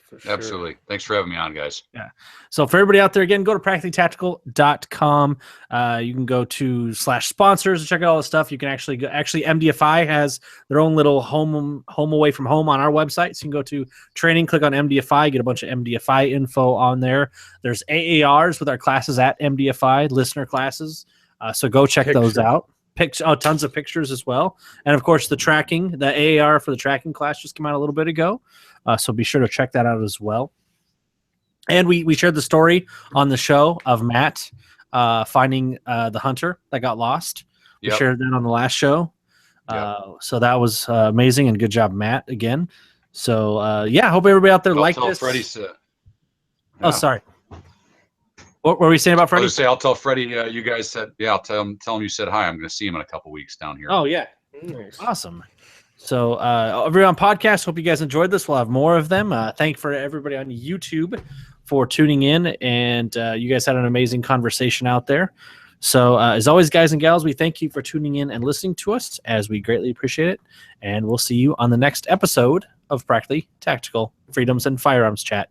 For sure. Absolutely. Thanks for having me on, guys. Yeah. So for everybody out there, again, go to practicallytactical.com. You can go to /sponsors and check out all the stuff. You can actually MDFI has their own little home away from home on our website. So you can go to training, click on MDFI, get a bunch of MDFI info on there. There's AARs with our classes at MDFI, listener classes. So go check those out. Tons of pictures as well. And of course, the AAR for the tracking class just came out a little bit ago. So be sure to check that out as well. And we shared the story on the show of Matt finding the hunter that got lost. We shared that on the last show. So that was amazing, and good job, Matt, again. So I hope everybody out there liked this. Freddie Oh, sorry. What were we saying about Freddie? I'll tell Freddie. You guys said, I'll tell him you said hi. I'm going to see him in a couple weeks down here. Oh yeah, nice. Awesome. So everyone on podcast, hope you guys enjoyed this. We'll have more of them. Thank for everybody on YouTube for tuning in, and you guys had an amazing conversation out there. So as always, guys and gals, we thank you for tuning in and listening to us, as we greatly appreciate it. And we'll see you on the next episode of Practically Tactical Freedoms and Firearms Chat.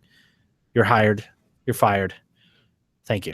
You're hired. You're fired. Thank you.